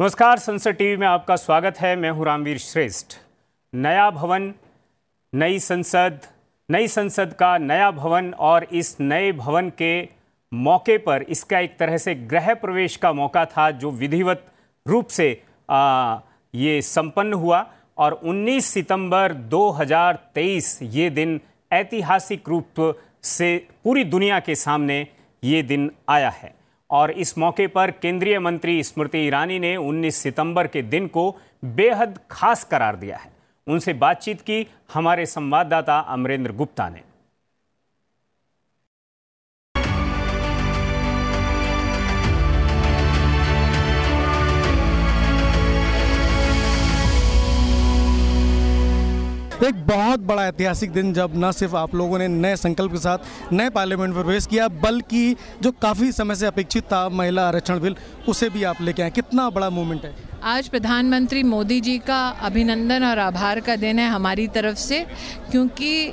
नमस्कार, संसद टीवी में आपका स्वागत है। मैं हूं रामवीर श्रेष्ठ। नया भवन, नई संसद का नया भवन और इस नए भवन के मौके पर इसका एक तरह से गृह प्रवेश का मौका था जो विधिवत रूप से ये संपन्न हुआ और 19 सितंबर 2023 ये दिन ऐतिहासिक रूप से पूरी दुनिया के सामने ये दिन आया है। और इस मौके पर केंद्रीय मंत्री स्मृति ईरानी ने 19 सितंबर के दिन को बेहद खास करार दिया है। उनसे बातचीत की हमारे संवाददाता अमरेंद्र गुप्ता ने। एक बहुत बड़ा ऐतिहासिक दिन, जब न सिर्फ आप लोगों ने नए संकल्प के साथ नए पार्लियामेंट में प्रवेश किया, बल्कि जो काफ़ी समय से अपेक्षित था महिला आरक्षण बिल, उसे भी आप लेके आए। कितना बड़ा मूवमेंट है। आज प्रधानमंत्री मोदी जी का अभिनंदन और आभार का दिन है हमारी तरफ से, क्योंकि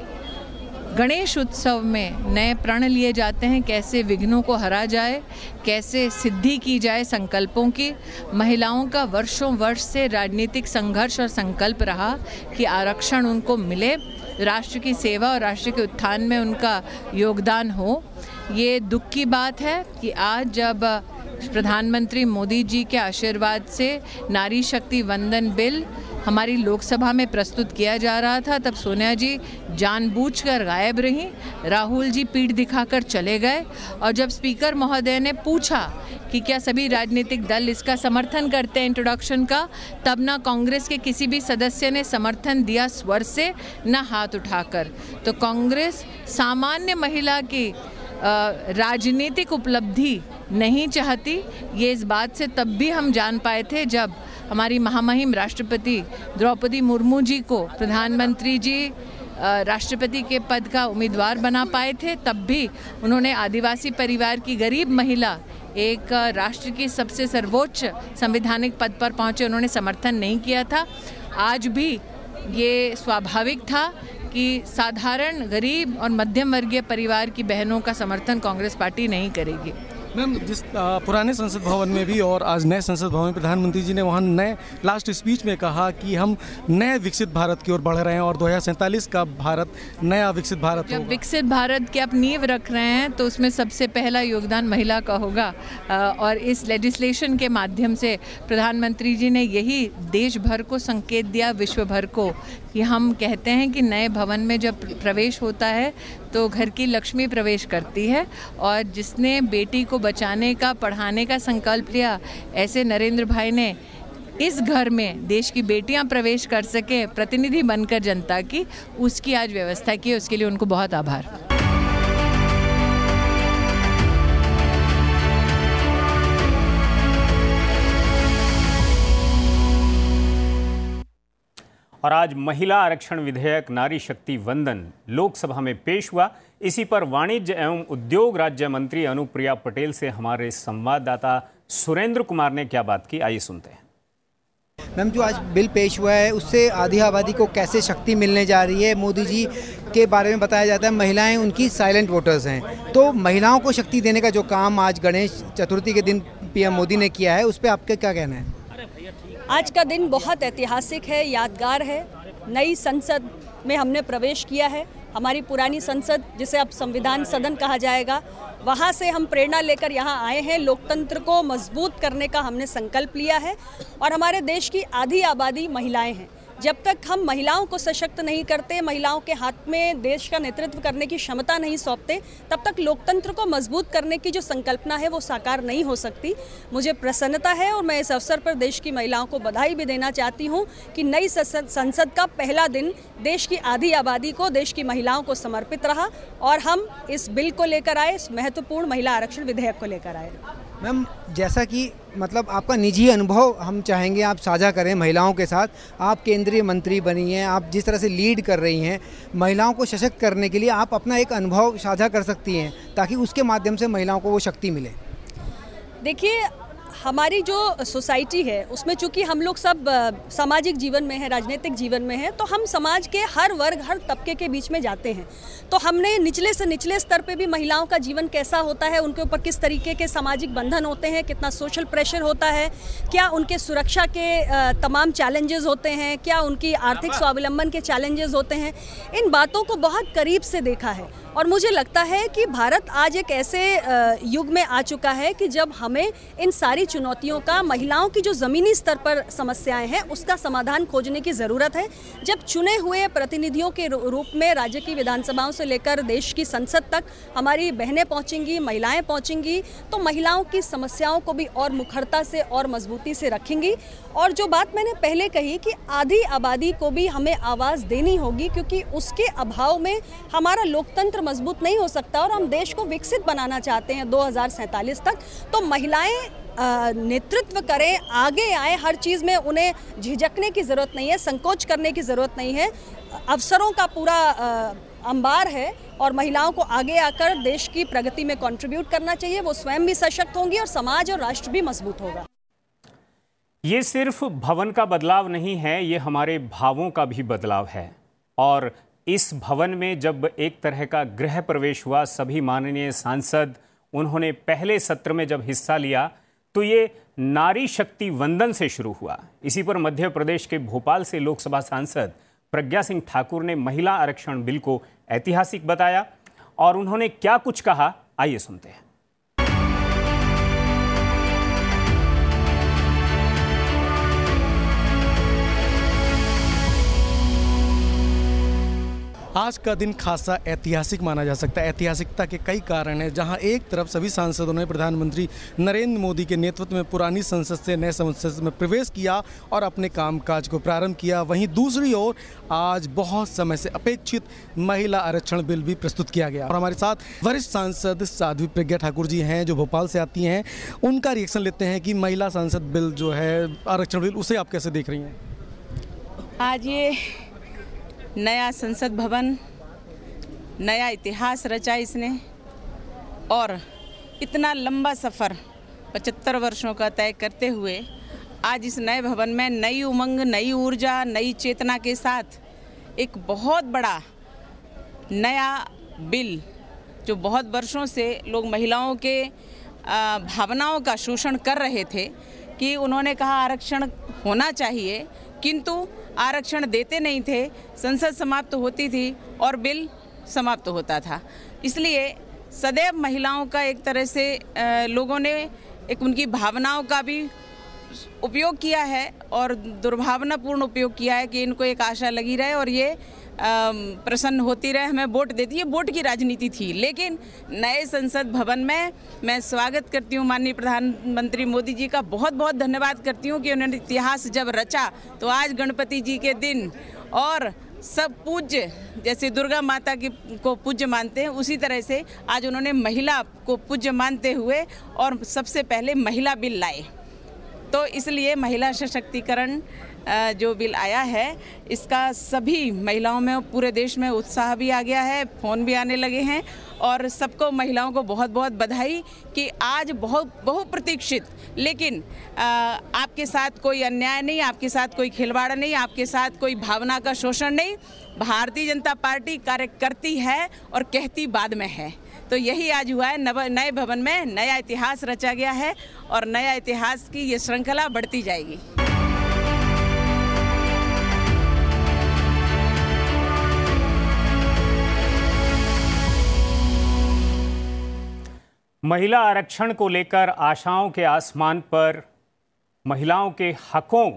गणेश उत्सव में नए प्रण लिए जाते हैं, कैसे विघ्नों को हरा जाए, कैसे सिद्धि की जाए संकल्पों की। महिलाओं का वर्षों वर्ष से राजनीतिक संघर्ष और संकल्प रहा कि आरक्षण उनको मिले, राष्ट्र की सेवा और राष्ट्र के उत्थान में उनका योगदान हो। ये दुख की बात है कि आज जब प्रधानमंत्री मोदी जी के आशीर्वाद से नारी शक्ति वंदन बिल हमारी लोकसभा में प्रस्तुत किया जा रहा था, तब सोनिया जी जानबूझकर गायब रहीं, राहुल जी पीठ दिखाकर चले गए। और जब स्पीकर महोदय ने पूछा कि क्या सभी राजनीतिक दल इसका समर्थन करते हैं इंट्रोडक्शन का, तब ना कांग्रेस के किसी भी सदस्य ने समर्थन दिया स्वर से, न हाथ उठाकर। तो कांग्रेस सामान्य महिला की राजनीतिक उपलब्धि नहीं चाहती। ये इस बात से तब भी हम जान पाए थे जब हमारी महामहिम राष्ट्रपति द्रौपदी मुर्मू जी को प्रधानमंत्री जी राष्ट्रपति के पद का उम्मीदवार बना पाए थे। तब भी उन्होंने आदिवासी परिवार की गरीब महिला एक राष्ट्र की सबसे सर्वोच्च संवैधानिक पद पर पहुंचे, उन्होंने समर्थन नहीं किया था। आज भी ये स्वाभाविक था कि साधारण गरीब और मध्यम वर्गीय परिवार की बहनों का समर्थन कांग्रेस पार्टी नहीं करेगी। मैम, जिस पुराने संसद भवन में भी और आज नए संसद भवन में प्रधानमंत्री जी ने वहाँ नए लास्ट स्पीच में कहा कि हम नए विकसित भारत की ओर बढ़ रहे हैं और 2047 का भारत नया विकसित भारत होगा। जब विकसित भारत की आप नींव रख रहे हैं तो उसमें सबसे पहला योगदान महिला का होगा। और इस लेजिस्लेशन के माध्यम से प्रधानमंत्री जी ने यही देश भर को संकेत दिया, विश्व भर को, कि हम कहते हैं कि नए भवन में जब प्रवेश होता है तो घर की लक्ष्मी प्रवेश करती है। और जिसने बेटी को बचाने का, पढ़ाने का संकल्प लिया, ऐसे नरेंद्र भाई ने इस घर में देश की बेटियां प्रवेश कर सके प्रतिनिधि बनकर जनता की, उसकी आज व्यवस्था की। उसके लिए उनको बहुत आभार। और आज महिला आरक्षण विधेयक नारी शक्ति वंदन लोकसभा में पेश हुआ। इसी पर वाणिज्य एवं उद्योग राज्य मंत्री अनुप्रिया पटेल से हमारे संवाददाता सुरेंद्र कुमार ने क्या बात की, आइए सुनते हैं। मैम, जो आज बिल पेश हुआ है उससे आधी आबादी को कैसे शक्ति मिलने जा रही है। मोदी जी के बारे में बताया जाता है महिलाएं उनकी साइलेंट वोटर्स हैं, तो महिलाओं को शक्ति देने का जो काम आज गणेश चतुर्थी के दिन पीएम मोदी ने किया है, उस पर आपका क्या कहना है। आज का दिन बहुत ऐतिहासिक है, यादगार है। नई संसद में हमने प्रवेश किया है। हमारी पुरानी संसद, जिसे अब संविधान सदन कहा जाएगा, वहाँ से हम प्रेरणा लेकर यहाँ आए हैं। लोकतंत्र को मजबूत करने का हमने संकल्प लिया है और हमारे देश की आधी आबादी महिलाएं हैं। जब तक हम महिलाओं को सशक्त नहीं करते, महिलाओं के हाथ में देश का नेतृत्व करने की क्षमता नहीं सौंपते, तब तक लोकतंत्र को मजबूत करने की जो संकल्पना है वो साकार नहीं हो सकती। मुझे प्रसन्नता है और मैं इस अवसर पर देश की महिलाओं को बधाई भी देना चाहती हूँ कि नई संसद का पहला दिन देश की आधी आबादी को, देश की महिलाओं को समर्पित रहा और हम इस बिल को लेकर आए, इस महत्वपूर्ण महिला आरक्षण विधेयक को लेकर आए। मैम, जैसा कि मतलब आपका निजी अनुभव हम चाहेंगे आप साझा करें महिलाओं के साथ। आप केंद्रीय मंत्री बनी हैं, आप जिस तरह से लीड कर रही हैं महिलाओं को सशक्त करने के लिए, आप अपना एक अनुभव साझा कर सकती हैं ताकि उसके माध्यम से महिलाओं को वो शक्ति मिले। देखिए, हमारी जो सोसाइटी है उसमें चूंकि हम लोग सब सामाजिक जीवन में है, राजनीतिक जीवन में है, तो हम समाज के हर वर्ग, हर तबके के बीच में जाते हैं। तो हमने निचले से निचले स्तर पे भी महिलाओं का जीवन कैसा होता है, उनके ऊपर किस तरीके के सामाजिक बंधन होते हैं, कितना सोशल प्रेशर होता है, क्या उनके सुरक्षा के तमाम चैलेंजेस होते हैं, क्या उनकी आर्थिक स्वावलंबन के चैलेंजेस होते हैं, इन बातों को बहुत करीब से देखा है। और मुझे लगता है कि भारत आज एक ऐसे युग में आ चुका है कि जब हमें इन सारी चुनौतियों का, महिलाओं की जो ज़मीनी स्तर पर समस्याएं हैं, उसका समाधान खोजने की ज़रूरत है। जब चुने हुए प्रतिनिधियों के रूप में राज्य की विधानसभाओं से लेकर देश की संसद तक हमारी बहनें पहुंचेंगी, महिलाएं पहुंचेंगी, तो महिलाओं की समस्याओं को भी और मुखरता से और मजबूती से रखेंगी। और जो बात मैंने पहले कही कि आधी आबादी को भी हमें आवाज़ देनी होगी, क्योंकि उसके अभाव में हमारा लोकतंत्र मजबूत नहीं हो सकता और हम देश को विकसित बनाना चाहते हैं 2047 तक। तो महिलाएं नेतृत्व करें, आगे आए, हर चीज़ में उन्हें झिझकने की ज़रूरत नहीं है, संकोच करने की ज़रूरत नहीं है। अवसरों का पूरा अंबार है और महिलाओं को आगे आकर देश की प्रगति में कंट्रीब्यूट करना चाहिए। वो स्वयं भी सशक्त होंगी और समाज और राष्ट्र भी मजबूत होगा। ये सिर्फ भवन का बदलाव नहीं है, ये हमारे भावों का भी बदलाव है। और इस भवन में जब एक तरह का गृह प्रवेश हुआ, सभी माननीय सांसद, उन्होंने पहले सत्र में जब हिस्सा लिया तो ये नारी शक्ति वंदन से शुरू हुआ। इसी पर मध्य प्रदेश के भोपाल से लोकसभा सांसद प्रज्ञा सिंह ठाकुर ने महिला आरक्षण बिल को ऐतिहासिक बताया और उन्होंने क्या कुछ कहा, आइए सुनते हैं। आज का दिन खासा ऐतिहासिक माना जा सकता है। ऐतिहासिकता के कई कारण हैं, जहां एक तरफ सभी सांसदों ने प्रधानमंत्री नरेंद्र मोदी के नेतृत्व में पुरानी संसद से नए संसद में प्रवेश किया और अपने कामकाज को प्रारंभ किया। वहीं दूसरी ओर आज बहुत समय से अपेक्षित महिला आरक्षण बिल भी प्रस्तुत किया गया। और हमारे साथ वरिष्ठ सांसद साध्वी प्रज्ञा ठाकुर जी हैं, जो भोपाल से आती हैं। उनका रिएक्शन लेते हैं कि महिला संसद बिल जो है, आरक्षण बिल, उसे आप कैसे देख रही हैं? आज ये नया संसद भवन, नया इतिहास रचा इसने, और इतना लंबा सफ़र 75 वर्षों का तय करते हुए आज इस नए भवन में नई उमंग, नई ऊर्जा, नई चेतना के साथ एक बहुत बड़ा नया बिल, जो बहुत वर्षों से लोग महिलाओं के भावनाओं का शोषण कर रहे थे कि उन्होंने कहा आरक्षण होना चाहिए, किंतु आरक्षण देते नहीं थे, संसद समाप्त होती थी और बिल समाप्त होता था। इसलिए सदैव महिलाओं का एक तरह से लोगों ने एक उनकी भावनाओं का भी उपयोग किया है और दुर्भावनापूर्ण उपयोग किया है कि इनको एक आशा लगी रहे और ये प्रसन्न होती रहे, हमें वोट देती है। वोट की राजनीति थी। लेकिन नए संसद भवन में मैं स्वागत करती हूँ माननीय प्रधानमंत्री मोदी जी का, बहुत बहुत धन्यवाद करती हूँ कि उन्होंने इतिहास जब रचा तो आज गणपति जी के दिन और सब पूज्य, जैसे दुर्गा माता की को पूज्य मानते हैं, उसी तरह से आज उन्होंने महिला को पूज्य मानते हुए और सबसे पहले महिला बिल लाए। तो इसलिए महिला सशक्तिकरण जो बिल आया है, इसका सभी महिलाओं में, पूरे देश में उत्साह भी आ गया है, फ़ोन भी आने लगे हैं और सबको, महिलाओं को बहुत बहुत बधाई कि आज बहुप्रतीक्षित, लेकिन आपके साथ कोई अन्याय नहीं, आपके साथ कोई खिलवाड़ नहीं, आपके साथ कोई भावना का शोषण नहीं। भारतीय जनता पार्टी कार्य करती है और कहती बाद में है। तो यही आज हुआ है, नए भवन में नया इतिहास रचा गया है और नया इतिहास की ये श्रृंखला बढ़ती जाएगी। महिला आरक्षण को लेकर आशाओं के आसमान पर महिलाओं के हकों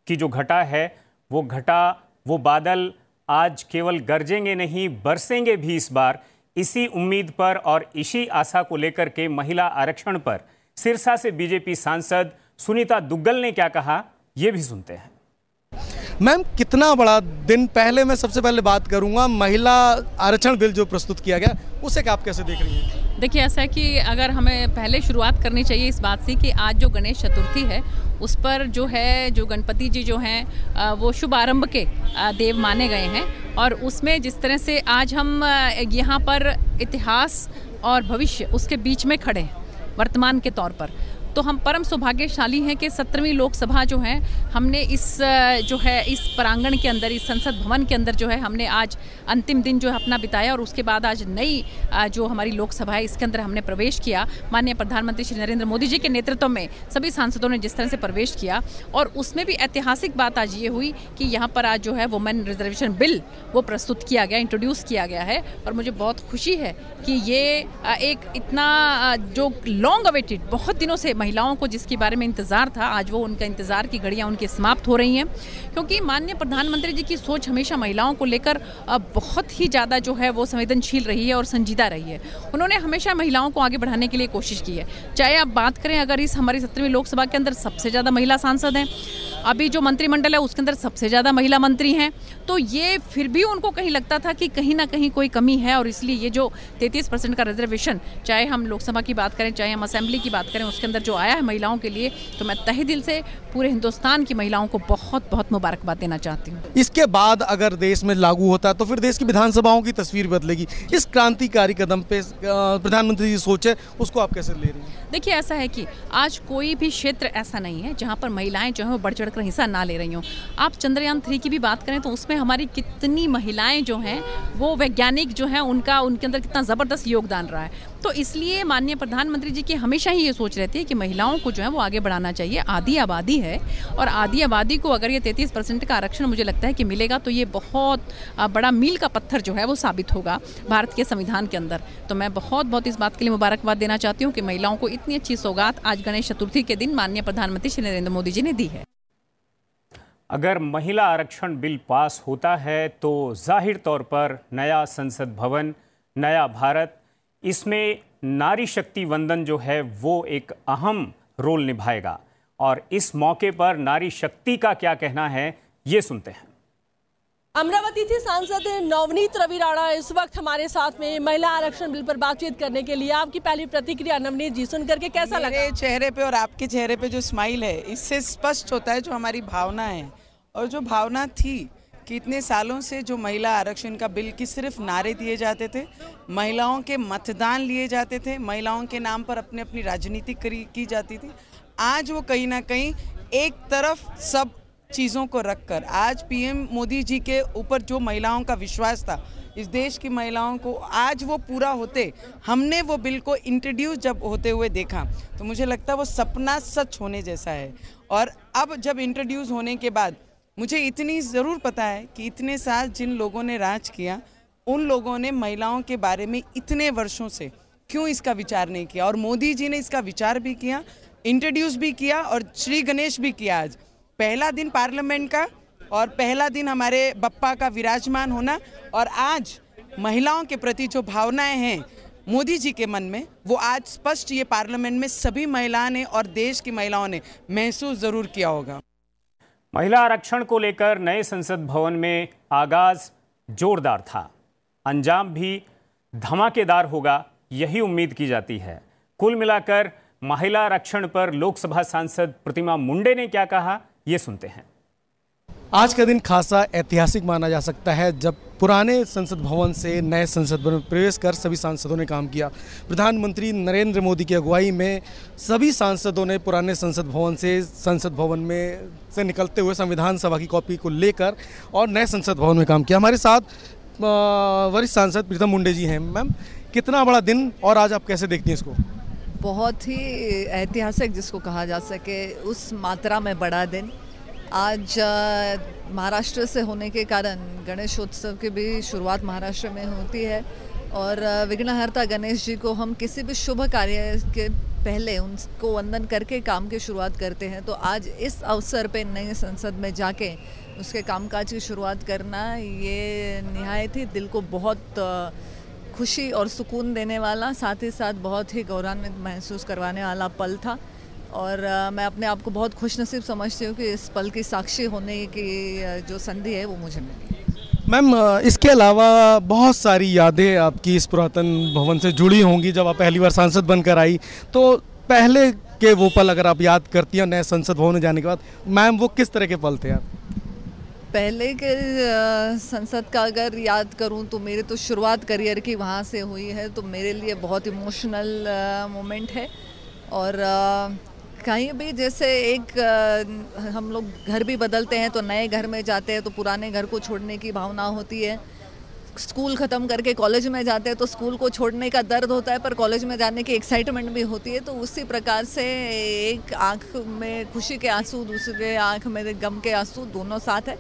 की जो घटा है, वो बादल आज केवल गरजेंगे नहीं, बरसेंगे भी इस बार। इसी उम्मीद पर और इसी आशा को लेकर के महिला आरक्षण पर सिरसा से बीजेपी सांसद सुनीता दुग्गल ने क्या कहा, ये भी सुनते हैं। मैम, कितना बड़ा दिन। पहले मैं सबसे पहले बात करूंगा महिला आरक्षण बिल जो प्रस्तुत किया गया, उसे क्या आप कैसे देख रही हैं? देखिए, ऐसा है कि अगर हमें पहले शुरुआत करनी चाहिए इस बात से कि आज जो गणेश चतुर्थी है, उस पर जो है, जो गणपति जी जो हैं वो शुभ आरंभ के देव माने गए हैं और उसमें जिस तरह से आज हम यहाँ पर इतिहास और भविष्य उसके बीच में खड़े हैं वर्तमान के तौर पर, तो हम परम सौभाग्यशाली हैं कि 17वीं लोकसभा जो है हमने इस प्रांगण के अंदर, इस संसद भवन के अंदर जो है हमने आज अंतिम दिन जो है अपना बिताया और उसके बाद आज नई जो हमारी लोकसभा है इसके अंदर हमने प्रवेश किया। माननीय प्रधानमंत्री श्री नरेंद्र मोदी जी के नेतृत्व में सभी सांसदों ने जिस तरह से प्रवेश किया और उसमें भी ऐतिहासिक बात आज ये हुई कि यहाँ पर आज जो है वुमेन रिजर्वेशन बिल वो प्रस्तुत किया गया, इंट्रोड्यूस किया गया है और मुझे बहुत खुशी है कि ये एक इतना जो लॉन्ग अवेटेड, बहुत दिनों से महिलाओं को जिसके बारे में इंतज़ार था, आज वो उनका इंतज़ार की घड़ियाँ उनकी समाप्त हो रही हैं। क्योंकि माननीय प्रधानमंत्री जी की सोच हमेशा महिलाओं को लेकर बहुत ही ज़्यादा जो है वो संवेदनशील रही है और संजीदा रही है। उन्होंने हमेशा महिलाओं को आगे बढ़ाने के लिए कोशिश की है। चाहे आप बात करें अगर इस हमारी 17वीं लोकसभा के अंदर सबसे ज़्यादा महिला सांसद हैं, अभी जो मंत्रिमंडल है उसके अंदर सबसे ज़्यादा महिला मंत्री हैं, तो ये फिर भी उनको कहीं लगता था कि कहीं ना कहीं कोई कमी है और इसलिए ये जो 33% का रिजर्वेशन, चाहे हम लोकसभा की बात करें चाहे हम असेंबली की बात करें, उसके अंदर जो आया है महिलाओं के लिए, तो मैं तहे दिल से पूरे हिंदुस्तान की महिलाओं को बहुत बहुत मुबारकबाद देना चाहती हूँ। इसके बाद अगर देश में लागू होता है तो फिर देश की विधानसभाओं की तस्वीर बदलेगी। इस क्रांतिकारी कदम पे प्रधानमंत्री जी सोच है, उसको आप कैसे ले रही हैं? देखिए, ऐसा है कि आज कोई भी क्षेत्र ऐसा नहीं है जहाँ पर महिलाएं जो है वो बढ़ चढ़ कर हिस्सा ना ले रही हों। आप चंद्रयान 3 की भी बात करें तो उसमें हमारी कितनी महिलाएं जो हैं वो वैज्ञानिक जो हैं उनके अंदर कितना ज़बरदस्त योगदान रहा है। तो इसलिए माननीय प्रधानमंत्री जी की हमेशा ही ये सोच रहती है कि महिलाओं को जो है वो आगे बढ़ाना चाहिए। आधी आबादी है और आधी आबादी को अगर ये 33% का आरक्षण मुझे लगता है कि मिलेगा तो ये बहुत बड़ा मील का पत्थर जो है वो साबित होगा भारत के संविधान के अंदर। तो मैं बहुत बहुत इस बात के लिए मुबारकबाद देना चाहती हूँ कि महिलाओं को इतनी अच्छी सौगात आज गणेश चतुर्थी के दिन माननीय प्रधानमंत्री श्री नरेंद्र मोदी जी ने दी है। अगर महिला आरक्षण बिल पास होता है तो जाहिर तौर पर नया संसद भवन, नया भारत, इसमें नारी शक्ति वंदन जो है वो एक अहम रोल निभाएगा। और इस मौके पर नारी शक्ति का क्या कहना है, ये सुनते हैं। अमरावती से सांसद नवनीत रवि राणा इस वक्त हमारे साथ में महिला आरक्षण बिल पर बातचीत करने के लिए। आपकी पहली प्रतिक्रिया नवनीत जी, सुन करके कैसा लगा? मेरे चेहरे पे और आपके चेहरे पे जो स्माइल है, इससे स्पष्ट होता है जो हमारी भावना है। और जो भावना थी कि इतने सालों से जो महिला आरक्षण का बिल की सिर्फ नारे दिए जाते थे, महिलाओं के मतदान लिए जाते थे, महिलाओं के नाम पर अपनी अपनी राजनीति की जाती थी, आज वो कहीं ना कहीं एक तरफ सब चीज़ों को रखकर आज पीएम मोदी जी के ऊपर जो महिलाओं का विश्वास था इस देश की महिलाओं को, आज वो पूरा होते, हमने वो बिल को इंट्रोड्यूस जब होते हुए देखा तो मुझे लगता है वो सपना सच होने जैसा है। और अब जब इंट्रोड्यूस होने के बाद मुझे इतनी ज़रूर पता है कि इतने साल जिन लोगों ने राज किया उन लोगों ने महिलाओं के बारे में इतने वर्षों से क्यों इसका विचार नहीं किया, और मोदी जी ने इसका विचार भी किया, इंट्रोड्यूस भी किया और श्री गणेश भी किया। आज पहला दिन पार्लियामेंट का और पहला दिन हमारे बप्पा का विराजमान होना, और आज महिलाओं के प्रति जो भावनाएं हैं मोदी जी के मन में, वो आज स्पष्ट ये पार्लियामेंट में सभी महिलाओं ने और देश की महिलाओं ने महसूस ज़रूर किया होगा। महिला आरक्षण को लेकर नए संसद भवन में आगाज जोरदार था, अंजाम भी धमाकेदार होगा, यही उम्मीद की जाती है। कुल मिलाकर महिला आरक्षण पर लोकसभा सांसद प्रतिमा मुंडे ने क्या कहा, ये सुनते हैं। आज का दिन खासा ऐतिहासिक माना जा सकता है जब पुराने संसद भवन से नए संसद भवन में प्रवेश कर सभी सांसदों ने काम किया। प्रधानमंत्री नरेंद्र मोदी की अगुवाई में सभी सांसदों ने पुराने संसद भवन से संसद भवन में से निकलते हुए संविधान सभा की कॉपी को लेकर और नए संसद भवन में काम किया। हमारे साथ वरिष्ठ सांसद प्रीतम मुंडे जी हैं। मैम, कितना बड़ा दिन और आज आप कैसे देखती हैं इसको? बहुत ही ऐतिहासिक जिसको कहा जा सके उस मात्रा में बड़ा दिन। आज महाराष्ट्र से होने के कारण गणेशोत्सव की भी शुरुआत महाराष्ट्र में होती है और विघ्नहर्ता गणेश जी को हम किसी भी शुभ कार्य के पहले उनको वंदन करके काम की शुरुआत करते हैं। तो आज इस अवसर पे नए संसद में जाके उसके कामकाज की शुरुआत करना, ये निहायत ही दिल को बहुत खुशी और सुकून देने वाला, साथ ही साथ बहुत ही गौरवान्वित महसूस करवाने वाला पल था। और मैं अपने आप को बहुत खुशनसीब समझती हूँ कि इस पल की साक्षी होने की जो संधि है वो मुझे मिली। मैम, इसके अलावा बहुत सारी यादें आपकी इस पुरातन भवन से जुड़ी होंगी। जब आप पहली बार सांसद बनकर आई तो पहले के वो पल अगर आप याद करती हैं नए संसद भवन में जाने के बाद, मैम वो किस तरह के पल थे आप? पहले के संसद का अगर याद करूं तो मेरे तो शुरुआत करियर की वहाँ से हुई है, तो मेरे लिए बहुत इमोशनल मोमेंट है। और कहीं भी जैसे एक हम लोग घर भी बदलते हैं तो नए घर में जाते हैं तो पुराने घर को छोड़ने की भावना होती है। स्कूल ख़त्म करके कॉलेज में जाते हैं तो स्कूल को छोड़ने का दर्द होता है, पर कॉलेज में जाने की एक्साइटमेंट भी होती है। तो उसी प्रकार से एक आँख में खुशी के आंसू, दूसरे आँख में गम के आंसू, दोनों साथ है।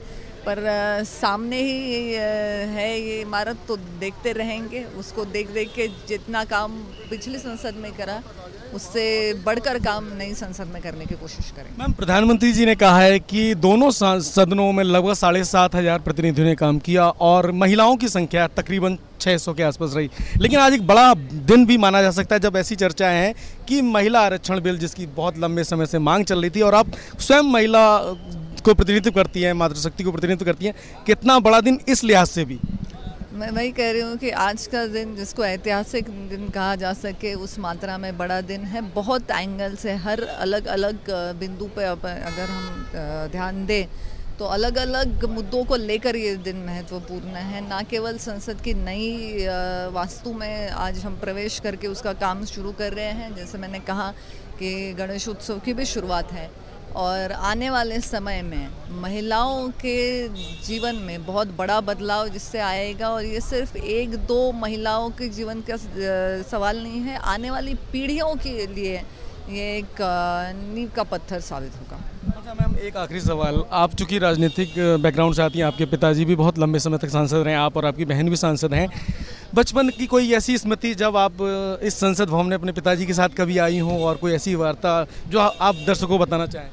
पर सामने ही है ये इमारत, तो देखते रहेंगे। उसको देख देख के जितना काम पिछली संसद में करा उससे बढ़कर काम नई संसद में करने की कोशिश करेंगे। मैम, प्रधानमंत्री जी ने कहा है कि दोनों सदनों में लगभग 7,500 प्रतिनिधियों ने काम किया और महिलाओं की संख्या तकरीबन 600 के आसपास रही। लेकिन आज एक बड़ा दिन भी माना जा सकता है जब ऐसी चर्चाएं हैं कि महिला आरक्षण बिल, जिसकी बहुत लंबे समय से मांग चल रही थी और अब स्वयं महिला को प्रतिनिधित्व करती है, मातृशक्ति को प्रतिनिधित्व करती है, कितना बड़ा दिन इस लिहाज से भी। मैं वही कह रही हूँ कि आज का दिन जिसको ऐतिहासिक दिन कहा जा सके उस मात्रा में बड़ा दिन है। बहुत एंगल से, हर अलग अलग बिंदु पे अगर हम ध्यान दें तो अलग अलग मुद्दों को लेकर ये दिन महत्वपूर्ण है। ना केवल संसद की नई वास्तु में आज हम प्रवेश करके उसका काम शुरू कर रहे हैं, जैसे मैंने कहा कि गणेश उत्सव की भी शुरुआत है और आने वाले समय में महिलाओं के जीवन में बहुत बड़ा बदलाव जिससे आएगा। और ये सिर्फ एक दो महिलाओं के जीवन का सवाल नहीं है, आने वाली पीढ़ियों के लिए ये एक नींव का पत्थर साबित होगा। अच्छा मैम, एक आखिरी सवाल। आप चूँकि राजनीतिक बैकग्राउंड से आती हैं, आपके पिताजी भी बहुत लंबे समय तक सांसद रहे, आप और आपकी बहन भी सांसद हैं। बचपन की कोई ऐसी स्मृति जब आप इस संसद भवन में अपने पिताजी के साथ कभी आई हों और कोई ऐसी वार्ता जो आप दर्शकों को बताना चाहें?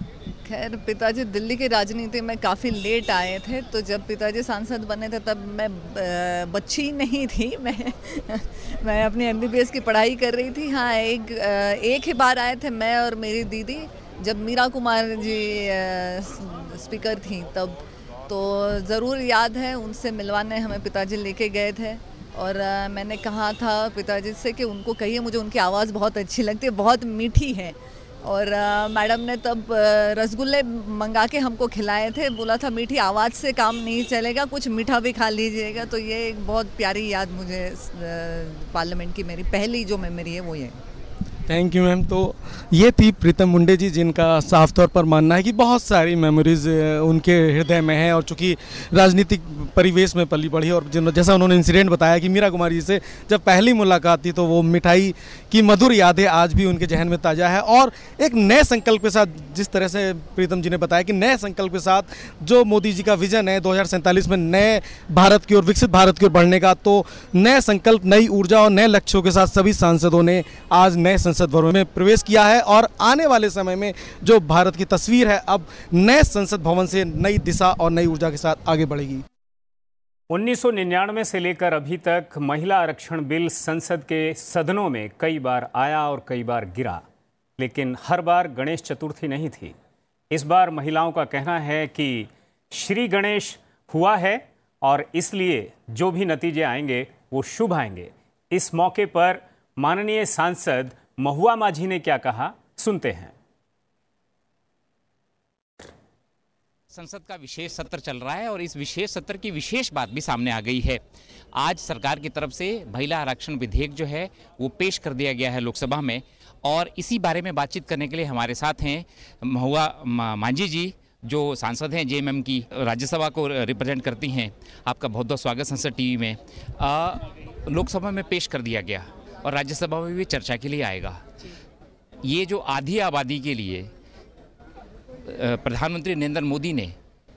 खैर, पिताजी दिल्ली की राजनीति में काफ़ी लेट आए थे, तो जब पिताजी सांसद बने थे तब मैं बच्ची नहीं थी, मैं अपनी MBBS की पढ़ाई कर रही थी। हाँ, एक ही बार आए थे मैं और मेरी दीदी, जब मीरा कुमार जी स्पीकर थी तब। तो ज़रूर याद है, उनसे मिलवाने हमें पिताजी लेके गए थे और मैंने कहा था पिताजी से कि उनको कहिए मुझे उनकी आवाज़ बहुत अच्छी लगती है, बहुत मीठी है। और मैडम ने तब रसगुल्ले मंगा के हमको खिलाए थे, बोला था मीठी आवाज़ से काम नहीं चलेगा, कुछ मीठा भी खा लीजिएगा। तो ये एक बहुत प्यारी याद मुझे पार्लियामेंट की मेरी पहली जो मेमोरी है वो ये। Thank you ma'am. तो ये थी प्रीतम मुंडे जी, जिनका साफ तौर पर मानना है कि बहुत सारी मेमोरीज उनके हृदय में हैं और चूँकि राजनीतिक परिवेश में पली बढ़ी और जैसा उन्होंने इंसिडेंट बताया कि मीरा कुमारी जी से जब पहली मुलाकात थी तो वो मिठाई की मधुर यादें आज भी उनके जहन में ताज़ा है। और एक नए संकल्प के साथ, जिस तरह से प्रीतम जी ने बताया कि नए संकल्प के साथ जो मोदी जी का विजन है 2047 में नए भारत की ओर, विकसित भारत की ओर बढ़ने का, तो नए संकल्प, नई ऊर्जा और नए लक्ष्यों के साथ सभी सांसदों ने आज नए संसद भवन में प्रवेश किया है। और आने वाले समय में जो भारत की तस्वीर है अब नए संसद भवन से नई दिशा और नई ऊर्जा के साथ आगे बढ़ेगी। 1999 से लेकर अभी तक महिला आरक्षण बिल संसद के सदनों में कई बार आया और कई बार गिरा, लेकिन हर बार गणेश चतुर्थी नहीं थी। इस बार महिलाओं का कहना है कि श्री गणेश हुआ है और इसलिए जो भी नतीजे आएंगे वो शुभ आएंगे। इस मौके पर माननीय सांसद महुआ माझी ने क्या कहा, सुनते हैं। संसद का विशेष सत्र चल रहा है और इस विशेष सत्र की विशेष बात भी सामने आ गई है। आज सरकार की तरफ से महिला आरक्षण विधेयक जो है वो पेश कर दिया गया है लोकसभा में और इसी बारे में बातचीत करने के लिए हमारे साथ हैं महुआ माझी जी, जो सांसद हैं JMM की, राज्यसभा को रिप्रेजेंट करती हैं। आपका बहुत बहुत स्वागत संसद टीवी में। लोकसभा में पेश कर दिया गया और राज्यसभा में भी चर्चा के लिए आएगा। ये जो आधी आबादी के लिए प्रधानमंत्री नरेंद्र मोदी ने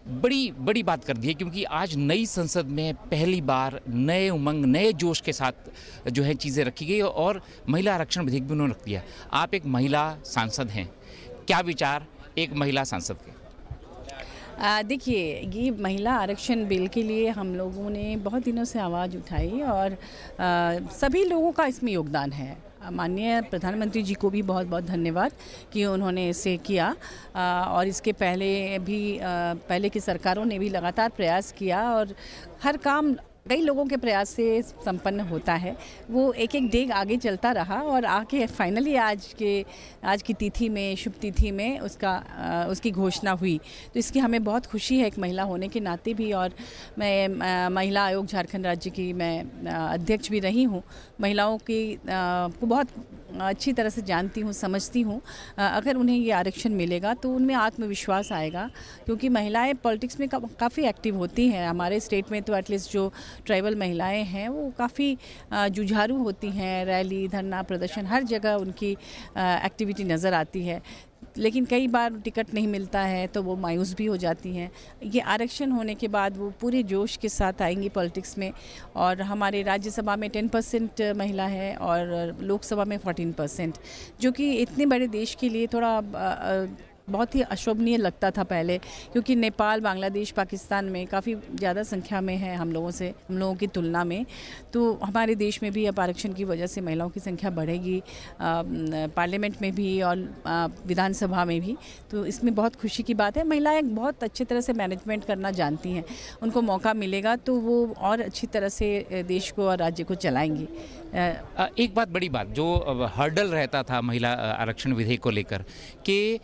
बड़ी बात कर दी है, क्योंकि आज नई संसद में पहली बार नए उमंग, नए जोश के साथ जो है चीज़ें रखी गई और महिला आरक्षण विधेयक भी उन्होंने रख दिया। आप एक महिला सांसद हैं, क्या विचार एक महिला सांसद के? देखिए, ये महिला आरक्षण बिल के लिए हम लोगों ने बहुत दिनों से आवाज़ उठाई और सभी लोगों का इसमें योगदान है। माननीय प्रधानमंत्री जी को भी बहुत बहुत धन्यवाद कि उन्होंने इसे किया और इसके पहले भी पहले की सरकारों ने भी लगातार प्रयास किया और हर काम कई लोगों के प्रयास से संपन्न होता है। वो एक एक डेग आगे चलता रहा और आके फाइनली आज की तिथि में, शुभ तिथि में उसकी घोषणा हुई। तो इसकी हमें बहुत खुशी है एक महिला होने के नाते भी। और मैं महिला आयोग झारखंड राज्य की मैं अध्यक्ष भी रही हूँ। महिलाओं को बहुत अच्छी तरह से जानती हूँ, समझती हूँ। अगर उन्हें ये आरक्षण मिलेगा तो उनमें आत्मविश्वास आएगा, क्योंकि महिलाएं पॉलिटिक्स में काफ़ी एक्टिव होती हैं। हमारे स्टेट में तो एटलीस्ट जो ट्राइबल महिलाएं हैं वो काफ़ी जुझारू होती हैं। रैली, धरना, प्रदर्शन, हर जगह उनकी एक्टिविटी नज़र आती है। लेकिन कई बार टिकट नहीं मिलता है तो वो मायूस भी हो जाती हैं। ये आरक्षण होने के बाद वो पूरे जोश के साथ आएंगी पॉलिटिक्स में। और हमारे राज्यसभा में 10% महिला है और लोकसभा में 14%, जो कि इतने बड़े देश के लिए थोड़ा बहुत ही अशोभनीय लगता था पहले, क्योंकि नेपाल, बांग्लादेश, पाकिस्तान में काफ़ी ज़्यादा संख्या में है हम लोगों की तुलना में। तो हमारे देश में भी अब आरक्षण की वजह से महिलाओं की संख्या बढ़ेगी, पार्लियामेंट में भी और विधानसभा में भी। तो इसमें बहुत खुशी की बात है। महिलाएं बहुत अच्छी तरह से मैनेजमेंट करना जानती हैं। उनको मौका मिलेगा तो वो और अच्छी तरह से देश को और राज्य को चलाएंगी। एक बड़ी बात जो हर्डल रहता था महिला आरक्षण विधेयक को लेकर कि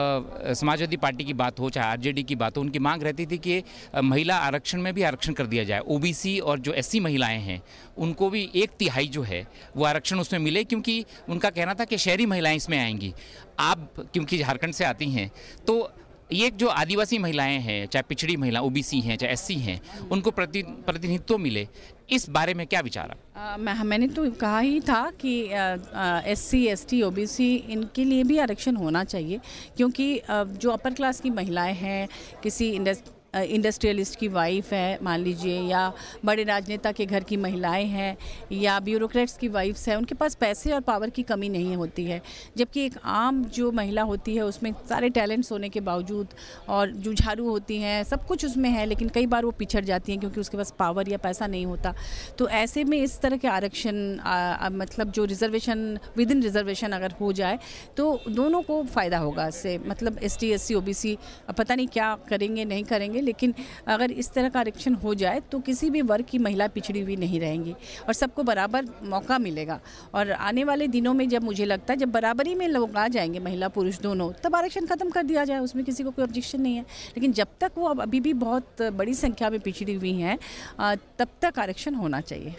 समाजवादी पार्टी की बात हो चाहे आरजेडी की बात हो, उनकी मांग रहती थी कि महिला आरक्षण में भी आरक्षण कर दिया जाए। ओबीसी और जो एससी महिलाएं हैं उनको भी 1/3 जो है वो आरक्षण उसमें मिले, क्योंकि उनका कहना था कि शहरी महिलाएं इसमें आएंगी। आप क्योंकि झारखंड से आती हैं तो ये जो आदिवासी महिलाएं हैं, चाहे पिछड़ी महिला ओबीसी हैं चाहे एससी हैं, उनको प्रतिनिधित्व मिले, इस बारे में क्या विचार है? मैंने तो कहा ही था कि एससी, एसटी, ओबीसी इनके लिए भी आरक्षण होना चाहिए, क्योंकि जो अपर क्लास की महिलाएं हैं, किसी इंडस्ट्रियलिस्ट की वाइफ है मान लीजिए, या बड़े राजनेता के घर की महिलाएं हैं, या ब्यूरोक्रेट्स की वाइफ्स हैं, उनके पास पैसे और पावर की कमी नहीं होती है। जबकि एक आम जो महिला होती है उसमें सारे टैलेंट्स होने के बावजूद और जुझारू होती हैं, सब कुछ उसमें है, लेकिन कई बार वो पिछड़ जाती हैं क्योंकि उसके पास पावर या पैसा नहीं होता। तो ऐसे में इस तरह के आरक्षण मतलब जो रिजर्वेशन, विद इन रिजर्वेशन अगर हो जाए तो दोनों को फ़ायदा होगा इससे। मतलब एसटी, एससी, ओबीसी पता नहीं क्या करेंगे नहीं करेंगे, लेकिन अगर इस तरह का आरक्षण हो जाए तो किसी भी वर्ग की महिला पिछड़ी हुई नहीं रहेंगी और सबको बराबर मौका मिलेगा। और आने वाले दिनों में जब मुझे लगता है जब बराबरी में लोग आ जाएंगे, महिला पुरुष दोनों, तब आरक्षण खत्म कर दिया जाए, उसमें किसी को कोई ऑब्जेक्शन नहीं है। लेकिन जब तक वो अभी भी बहुत बड़ी संख्या में पिछड़ी हुई हैं तब तक आरक्षण होना चाहिए।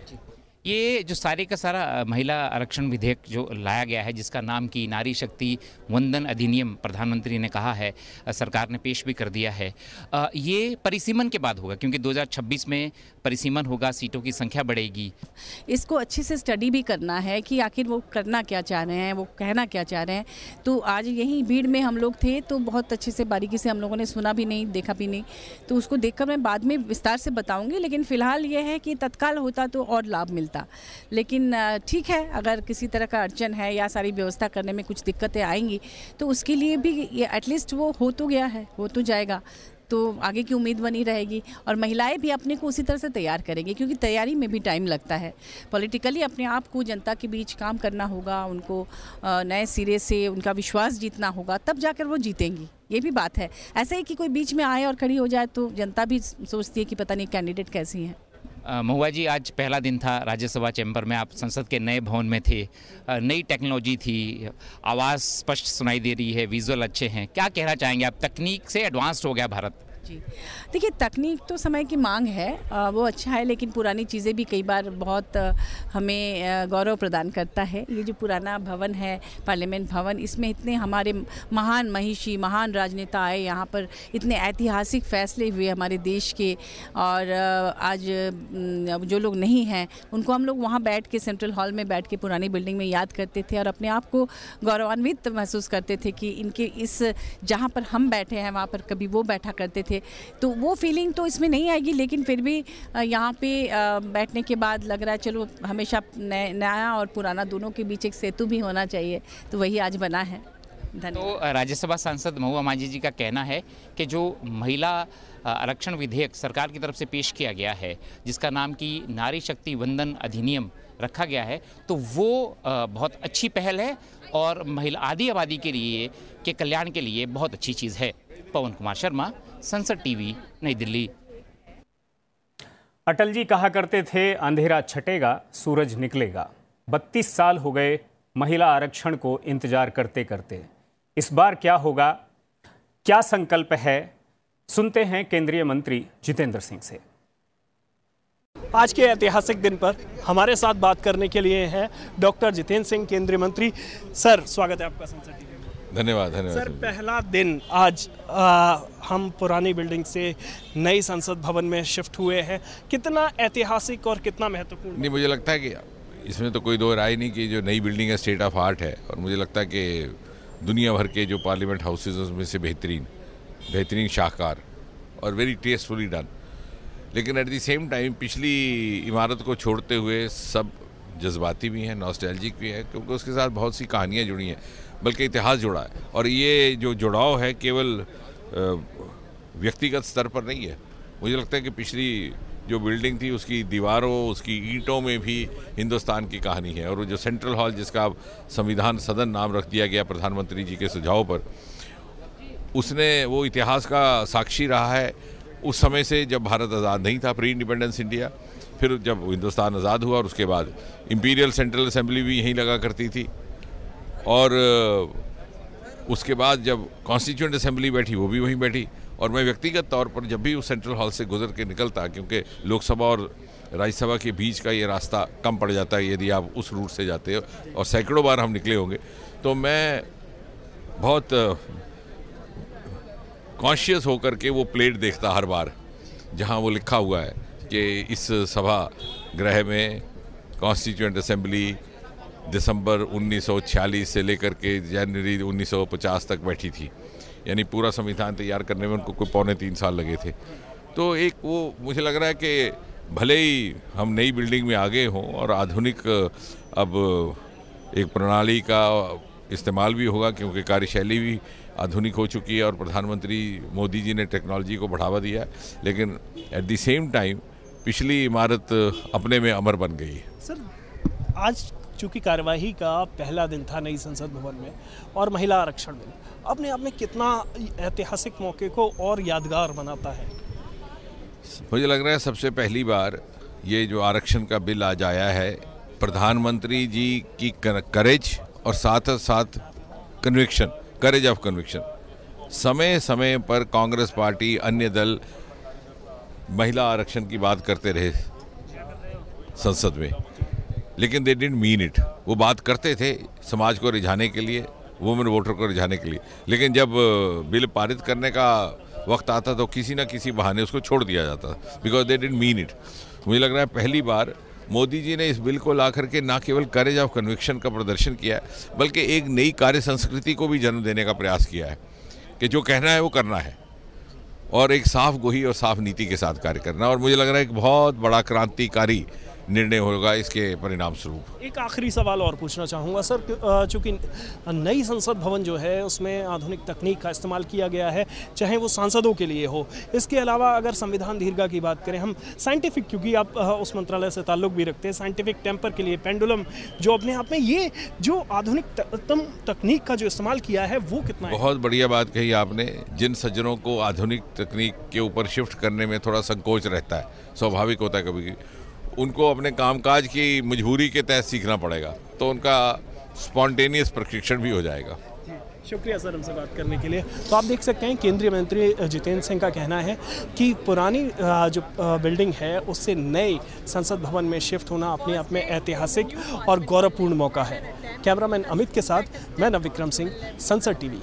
ये जो सारे का सारा महिला आरक्षण विधेयक जो लाया गया है, जिसका नाम की नारी शक्ति वंदन अधिनियम प्रधानमंत्री ने कहा है, सरकार ने पेश भी कर दिया है, ये परिसीमन के बाद होगा, क्योंकि 2026 में परिसीमन होगा, सीटों की संख्या बढ़ेगी। इसको अच्छे से स्टडी भी करना है कि आखिर वो करना क्या चाह रहे हैं, वो कहना क्या चाह रहे हैं। तो आज यहीं भीड़ में हम लोग थे तो बहुत अच्छे से बारीकी से हम लोगों ने सुना भी नहीं, देखा भी नहीं, तो उसको देखकर मैं बाद में विस्तार से बताऊँगी। लेकिन फ़िलहाल ये है कि तत्काल होता तो और लाभ मिलता। लेकिन ठीक है, अगर किसी तरह का अड़चन है या सारी व्यवस्था करने में कुछ दिक्कतें आएंगी तो उसके लिए भी ये एटलीस्ट वो हो तो गया है, हो तो जाएगा, तो आगे की उम्मीद बनी रहेगी। और महिलाएं भी अपने को उसी तरह से तैयार करेंगी, क्योंकि तैयारी में भी टाइम लगता है। पॉलिटिकली अपने आप को जनता के बीच काम करना होगा, उनको नए सिरे से उनका विश्वास जीतना होगा, तब जाकर वो जीतेंगी। ये भी बात है। ऐसा ही कि कोई बीच में आए और खड़ी हो जाए तो जनता भी सोचती है कि पता नहीं कैंडिडेट कैसी हैं। महुआ जी, आज पहला दिन था राज्यसभा चैम्बर में, आप संसद के नए भवन में थे, नई टेक्नोलॉजी थी, आवाज़ स्पष्ट सुनाई दे रही है, विजुअल अच्छे हैं, क्या कहना चाहेंगे आप? तकनीक से एडवांस्ड हो गया भारत। जी देखिए, तकनीक तो समय की मांग है, वो अच्छा है, लेकिन पुरानी चीज़ें भी कई बार बहुत हमें गौरव प्रदान करता है। ये जो पुराना भवन है, पार्लियामेंट भवन, इसमें इतने हमारे महान महिषी, महान राजनेता आए, यहाँ पर इतने ऐतिहासिक फैसले हुए हमारे देश के, और आज जो लोग नहीं हैं उनको हम लोग वहाँ बैठ के, सेंट्रल हॉल में बैठ के पुरानी बिल्डिंग में याद करते थे और अपने आप को गौरवान्वित महसूस करते थे कि इनके इस जहाँ पर हम बैठे हैं वहाँ पर कभी वो बैठा करते थे। तो वो फीलिंग तो इसमें नहीं आएगी, लेकिन फिर भी यहाँ पे बैठने के बाद लग रहा है चलो हमेशा नया और पुराना दोनों के बीच एक सेतु भी होना चाहिए, तो वही आज बना है। तो राज्यसभा सांसद महुआ माझी जी का कहना है कि जो महिला आरक्षण विधेयक सरकार की तरफ से पेश किया गया है, जिसका नाम की नारी शक्ति वंदन अधिनियम रखा गया है, तो वो बहुत अच्छी पहल है और महिला आदि आबादी के लिए के कल्याण के लिए बहुत अच्छी चीज़ है। पवन कुमार शर्मा, संसद टीवी, नई दिल्ली। अटल जी कहा करते थे, अंधेरा छटेगा सूरज निकलेगा। 32 साल हो गए महिला आरक्षण को इंतजार करते करते। इस बार क्या होगा, क्या संकल्प है, सुनते हैं केंद्रीय मंत्री जितेंद्र सिंह से। आज के ऐतिहासिक दिन पर हमारे साथ बात करने के लिए हैं डॉक्टर जितेंद्र सिंह, केंद्रीय मंत्री। सर, स्वागत है आपका संसद टीवी में। धन्यवाद धन्यवाद सर, पहला दिन आज हम पुरानी बिल्डिंग से नई संसद भवन में शिफ्ट हुए हैं। कितना ऐतिहासिक और कितना महत्वपूर्ण? नहीं, मुझे लगता है कि इसमें तो कोई दो राय नहीं कि जो नई बिल्डिंग है स्टेट ऑफ आर्ट है, और मुझे लगता है कि दुनिया भर के जो पार्लियामेंट हाउसेज में से बेहतरीन शाहकार और वेरी टेस्टफुली डन। लेकिन एट द सेम टाइम पिछली इमारत को छोड़ते हुए सब जज्बाती भी हैं, नॉस्टैल्जिक भी है, क्योंकि उसके साथ बहुत सी कहानियाँ जुड़ी हैं, बल्कि इतिहास जुड़ा है। और ये जो जुड़ाव है केवल व्यक्तिगत स्तर पर नहीं है। मुझे लगता है कि पिछली जो बिल्डिंग थी उसकी दीवारों, उसकी ईंटों में भी हिंदुस्तान की कहानी है। और वो जो सेंट्रल हॉल, जिसका अब संविधान सदन नाम रख दिया गया प्रधानमंत्री जी के सुझाव पर, उसने वो इतिहास का साक्षी रहा है उस समय से जब भारत आज़ाद नहीं था, प्री इंडिपेंडेंस इंडिया। फिर जब हिंदुस्तान आज़ाद हुआ और उसके बाद इंपीरियल सेंट्रल असेंबली भी यहीं लगा करती थी, और उसके बाद जब कॉन्स्टिट्यूएंट असेंबली बैठी वो भी वहीं बैठी। और मैं व्यक्तिगत तौर पर जब भी उस सेंट्रल हॉल से गुजर के निकलता, क्योंकि लोकसभा और राज्यसभा के बीच का ये रास्ता कम पड़ जाता है यदि आप उस रूट से जाते हो, और सैकड़ों बार हम निकले होंगे, तो मैं बहुत कॉन्शियस होकर के वो प्लेट देखता हर बार जहाँ वो लिखा हुआ है कि इस सभा गृह में कॉन्स्टिट्यूएंट असेंबली दिसंबर 1946 से लेकर के जनवरी 1950 तक बैठी थी। यानी पूरा संविधान तैयार करने में उनको कोई 2.25 साल लगे थे। तो एक वो मुझे लग रहा है कि भले ही हम नई बिल्डिंग में आ गए हों और आधुनिक अब एक प्रणाली का इस्तेमाल भी होगा, क्योंकि कार्यशैली भी आधुनिक हो चुकी है और प्रधानमंत्री मोदी जी ने टेक्नोलॉजी को बढ़ावा दिया है, लेकिन एट द सेम टाइम पिछली इमारत अपने में अमर बन गई है। सर, आज चूँकि कार्यवाही का पहला दिन था नई संसद भवन में और महिला आरक्षण में, अपने आप में कितना ऐतिहासिक मौके को और यादगार बनाता है? मुझे लग रहा है सबसे पहली बार ये जो आरक्षण का बिल आज आया है, प्रधानमंत्री जी की करेज और साथ साथ कन्विक्शन, करेज ऑफ कन्विक्शन। समय समय पर कांग्रेस पार्टी, अन्य दल महिला आरक्षण की बात करते रहे संसद में, लेकिन दे डिडंट मीन इट। वो बात करते थे समाज को रिझाने के लिए, वुमेन वोटर को रिझाने के लिए, लेकिन जब बिल पारित करने का वक्त आता तो किसी न किसी बहाने उसको छोड़ दिया जाता, because they didn't mean it. मुझे लग रहा है पहली बार मोदी जी ने इस बिल को ला करके ना केवल करेज ऑफ कन्विक्शन का प्रदर्शन किया है, बल्कि एक नई कार्य संस्कृति को भी जन्म देने का प्रयास किया है कि जो कहना है वो करना है, और एक साफ गोही और साफ नीति के साथ कार्य करना। और मुझे लग रहा है एक बहुत बड़ा क्रांतिकारी निर्णय होगा इसके परिणाम स्वरूप। एक आखिरी सवाल और पूछना चाहूँगा सर, चूँकि नई संसद भवन जो है उसमें आधुनिक तकनीक का इस्तेमाल किया गया है, चाहे वो सांसदों के लिए हो। इसके अलावा अगर संविधान दीर्घा की बात करें हम, साइंटिफिक, क्योंकि आप उस मंत्रालय से ताल्लुक भी रखते हैं, साइंटिफिक टेम्पर के लिए पेंडुलम जो अपने आप में, ये जो आधुनिक तकनीक का जो इस्तेमाल किया है वो कितना है? बहुत बढ़िया बात कही आपने। जिन सज्जनों को आधुनिक तकनीक के ऊपर शिफ्ट करने में थोड़ा संकोच रहता है, स्वाभाविक होता है कभी, उनको अपने कामकाज की मजबूरी के तहत सीखना पड़ेगा, तो उनका स्पॉन्टेनियस प्रशिक्षण भी हो जाएगा। शुक्रिया सर हमसे बात करने के लिए। तो आप देख सकते हैं केंद्रीय मंत्री जितेंद्र सिंह का कहना है कि पुरानी जो बिल्डिंग है उससे नए संसद भवन में शिफ्ट होना अपने आप में ऐतिहासिक और गौरवपूर्ण मौका है। कैमरामैन अमित के साथ मैं नवविक्रम सिंह, संसद टीवी।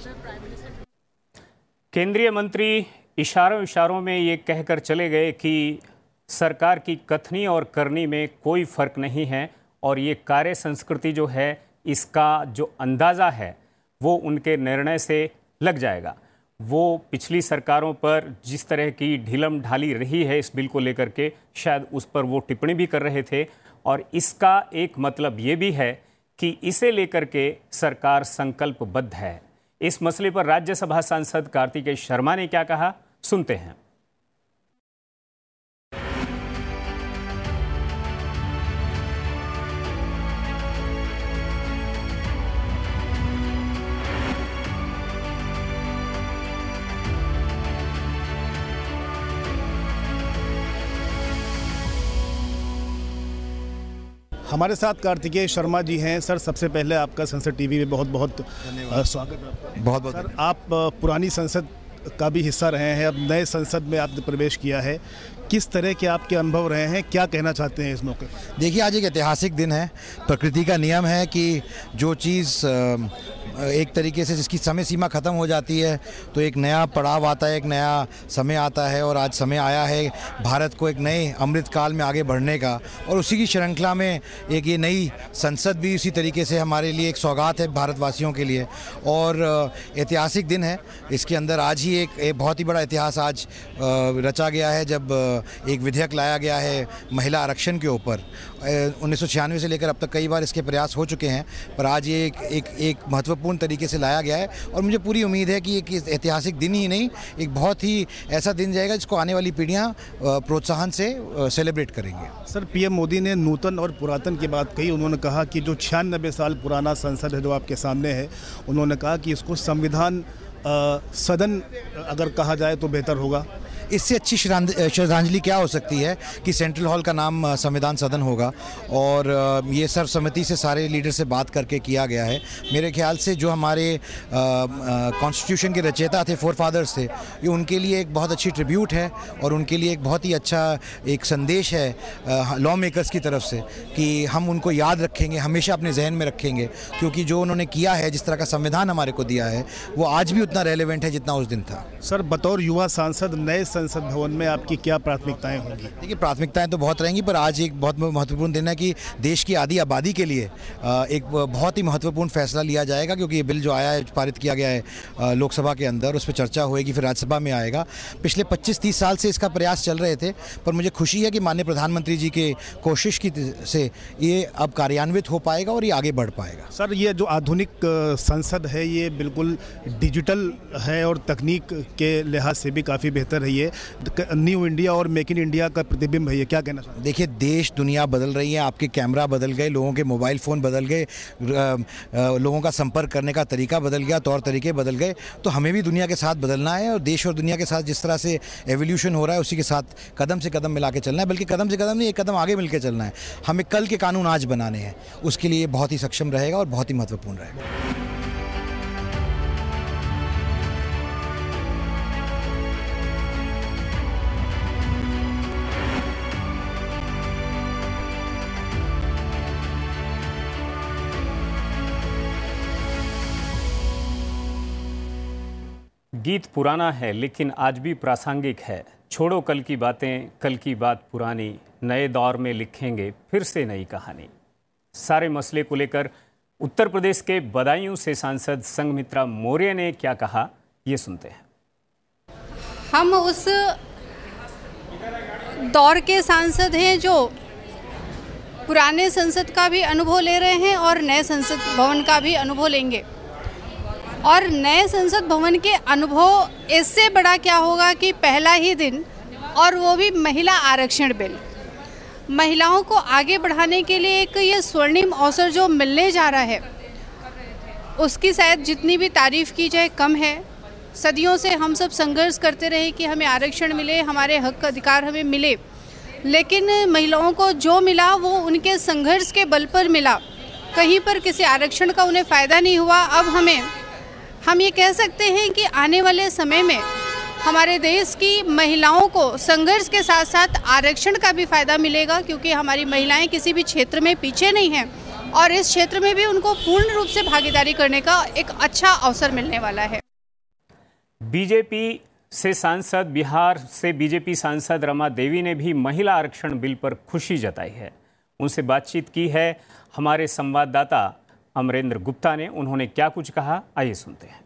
केंद्रीय मंत्री इशारों में ये कहकर चले गए कि सरकार की कथनी और करनी में कोई फर्क नहीं है, और ये कार्य संस्कृति जो है इसका जो अंदाज़ा है वो उनके निर्णय से लग जाएगा। वो पिछली सरकारों पर जिस तरह की ढीलम ढाली रही है इस बिल को लेकर के, शायद उस पर वो टिप्पणी भी कर रहे थे, और इसका एक मतलब ये भी है कि इसे लेकर के सरकार संकल्पबद्ध है। इस मसले पर राज्यसभा सांसद कार्तिकेय शर्मा ने क्या कहा, सुनते हैं। हमारे साथ कार्तिकेय शर्मा जी हैं। सर, सबसे पहले आपका संसद टीवी में बहुत बहुत स्वागत है। बहुत बहुत सर, आप पुरानी संसद का भी हिस्सा रहे हैं, अब नए संसद में आपने प्रवेश किया है। किस तरह के आपके अनुभव रहे हैं, क्या कहना चाहते हैं इस मौके पर? देखिए, आज एक ऐतिहासिक दिन है। प्रकृति का नियम है कि जो चीज़ एक तरीके से जिसकी समय सीमा ख़त्म हो जाती है तो एक नया पड़ाव आता है, एक नया समय आता है। और आज समय आया है भारत को एक नए अमृत काल में आगे बढ़ने का, और उसी की श्रृंखला में एक ये नई संसद भी उसी तरीके से हमारे लिए एक सौगात है भारतवासियों के लिए। और ऐतिहासिक दिन है। इसके अंदर आज ही एक बहुत ही बड़ा इतिहास आज रचा गया है, जब एक विधेयक लाया गया है महिला आरक्षण के ऊपर। 1996 से लेकर अब तक कई बार इसके प्रयास हो चुके हैं, पर आज ये एक महत्वपूर्ण तरीके से लाया गया है। और मुझे पूरी उम्मीद है कि एक ऐतिहासिक दिन ही नहीं, एक बहुत ही ऐसा दिन जाएगा जिसको आने वाली पीढ़ियां प्रोत्साहन से सेलिब्रेट करेंगे। सर, पीएम मोदी ने नूतन और पुरातन की बात कही। उन्होंने कहा कि जो 96 साल पुराना संसद है जो आपके सामने है, उन्होंने कहा कि इसको संविधान सदन अगर कहा जाए तो बेहतर होगा। इससे अच्छी श्रद्धांजलि क्या हो सकती है कि सेंट्रल हॉल का नाम संविधान सदन होगा। और ये सर्वसम्मति से सारे लीडर से बात करके किया गया है। मेरे ख्याल से जो हमारे कॉन्स्टिट्यूशन के रचयिता थे, फोर फादर्स थे, ये उनके लिए एक बहुत अच्छी ट्रिब्यूट है और उनके लिए एक बहुत ही अच्छा एक संदेश है लॉ मेकर्स की तरफ से कि हम उनको याद रखेंगे, हमेशा अपने जहन में रखेंगे, क्योंकि जो उन्होंने किया है, जिस तरह का संविधान हमारे को दिया है, वो आज भी उतना रेलेवेंट है जितना उस दिन था। सर, बतौर युवा सांसद नए संसद भवन में आपकी क्या प्राथमिकताएं होंगी? देखिए, प्राथमिकताएं तो बहुत रहेंगी, पर आज एक बहुत महत्वपूर्ण दिन है कि देश की आधी आबादी के लिए एक बहुत ही महत्वपूर्ण फैसला लिया जाएगा, क्योंकि ये बिल जो आया है, पारित किया गया है लोकसभा के अंदर, उस पर चर्चा होएगी, फिर राज्यसभा में आएगा। पिछले 25-30 साल से इसका प्रयास चल रहे थे, पर मुझे खुशी है कि माननीय प्रधानमंत्री जी के कोशिश की से ये अब कार्यान्वित हो पाएगा और ये आगे बढ़ पाएगा। सर, ये जो आधुनिक संसद है, ये बिल्कुल डिजिटल है और तकनीक के लिहाज से भी काफ़ी बेहतर है। ये न्यू इंडिया और मेक इन इंडिया का प्रतिबिंब है। ये क्या कहना चाहिए? देखिए, देश दुनिया बदल रही है, आपके कैमरा बदल गए, लोगों के मोबाइल फ़ोन बदल गए, लोगों का संपर्क करने का तरीका बदल गया, तौर तरीके बदल गए। तो हमें भी दुनिया के साथ बदलना है और देश और दुनिया के साथ जिस तरह से एवोल्यूशन हो रहा है, उसी के साथ कदम से कदम मिला के चलना है। बल्कि कदम से कदम नहीं, एक कदम आगे मिल के चलना है। हमें कल के कानून आज बनाने हैं, उसके लिए बहुत ही सक्षम रहेगा और बहुत ही महत्वपूर्ण रहेगा। गीत पुराना है लेकिन आज भी प्रासंगिक है। छोड़ो कल की बातें, कल की बात पुरानी, नए दौर में लिखेंगे फिर से नई कहानी। सारे मसले को लेकर उत्तर प्रदेश के बदायूं से सांसद संघमित्रा मौर्य ने क्या कहा, ये सुनते हैं। हम उस दौर के सांसद हैं जो पुराने संसद का भी अनुभव ले रहे हैं और नए संसद भवन का भी अनुभव लेंगे। और नए संसद भवन के अनुभव इससे बड़ा क्या होगा कि पहला ही दिन, और वो भी महिला आरक्षण बिल। महिलाओं को आगे बढ़ाने के लिए एक ये स्वर्णिम अवसर जो मिलने जा रहा है, उसकी शायद जितनी भी तारीफ़ की जाए कम है। सदियों से हम सब संघर्ष करते रहे कि हमें आरक्षण मिले, हमारे हक अधिकार हमें मिले, लेकिन महिलाओं को जो मिला वो उनके संघर्ष के बल पर मिला। कहीं पर किसी आरक्षण का उन्हें फ़ायदा नहीं हुआ। अब हम ये कह सकते हैं कि आने वाले समय में हमारे देश की महिलाओं को संघर्ष के साथ साथ आरक्षण का भी फ़ायदा मिलेगा, क्योंकि हमारी महिलाएं किसी भी क्षेत्र में पीछे नहीं हैं और इस क्षेत्र में भी उनको पूर्ण रूप से भागीदारी करने का एक अच्छा अवसर मिलने वाला है। बीजेपी से सांसद, बिहार से बीजेपी सांसद रमा देवी ने भी महिला आरक्षण बिल पर खुशी जताई है। उनसे बातचीत की है हमारे संवाददाता अमरेंद्र गुप्ता ने। उन्होंने क्या कुछ कहा, आइए सुनते हैं।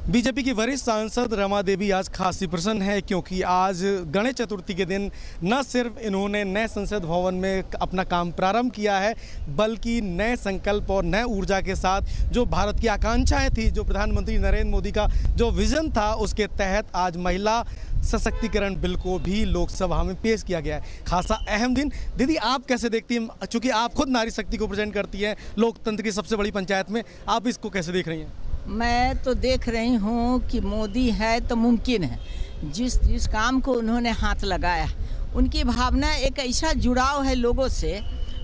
बीजेपी की वरिष्ठ सांसद रमा देवी आज खासी प्रसन्न है, क्योंकि आज गणेश चतुर्थी के दिन न सिर्फ इन्होंने नए संसद भवन में अपना काम प्रारंभ किया है, बल्कि नए संकल्प और नए ऊर्जा के साथ जो भारत की आकांक्षाएं थी, जो प्रधानमंत्री नरेंद्र मोदी का जो विजन था, उसके तहत आज महिला सशक्तिकरण बिल को भी लोकसभा में पेश किया गया है। खासा अहम दिन। दीदी, आप कैसे देखती हैं, चूँकि आप खुद नारी शक्ति को प्रेजेंट करती हैं लोकतंत्र की सबसे बड़ी पंचायत में, आप इसको कैसे देख रही हैं? मैं तो देख रही हूँ कि मोदी है तो मुमकिन है। जिस काम को उन्होंने हाथ लगाया, उनकी भावना एक ऐसा जुड़ाव है लोगों से।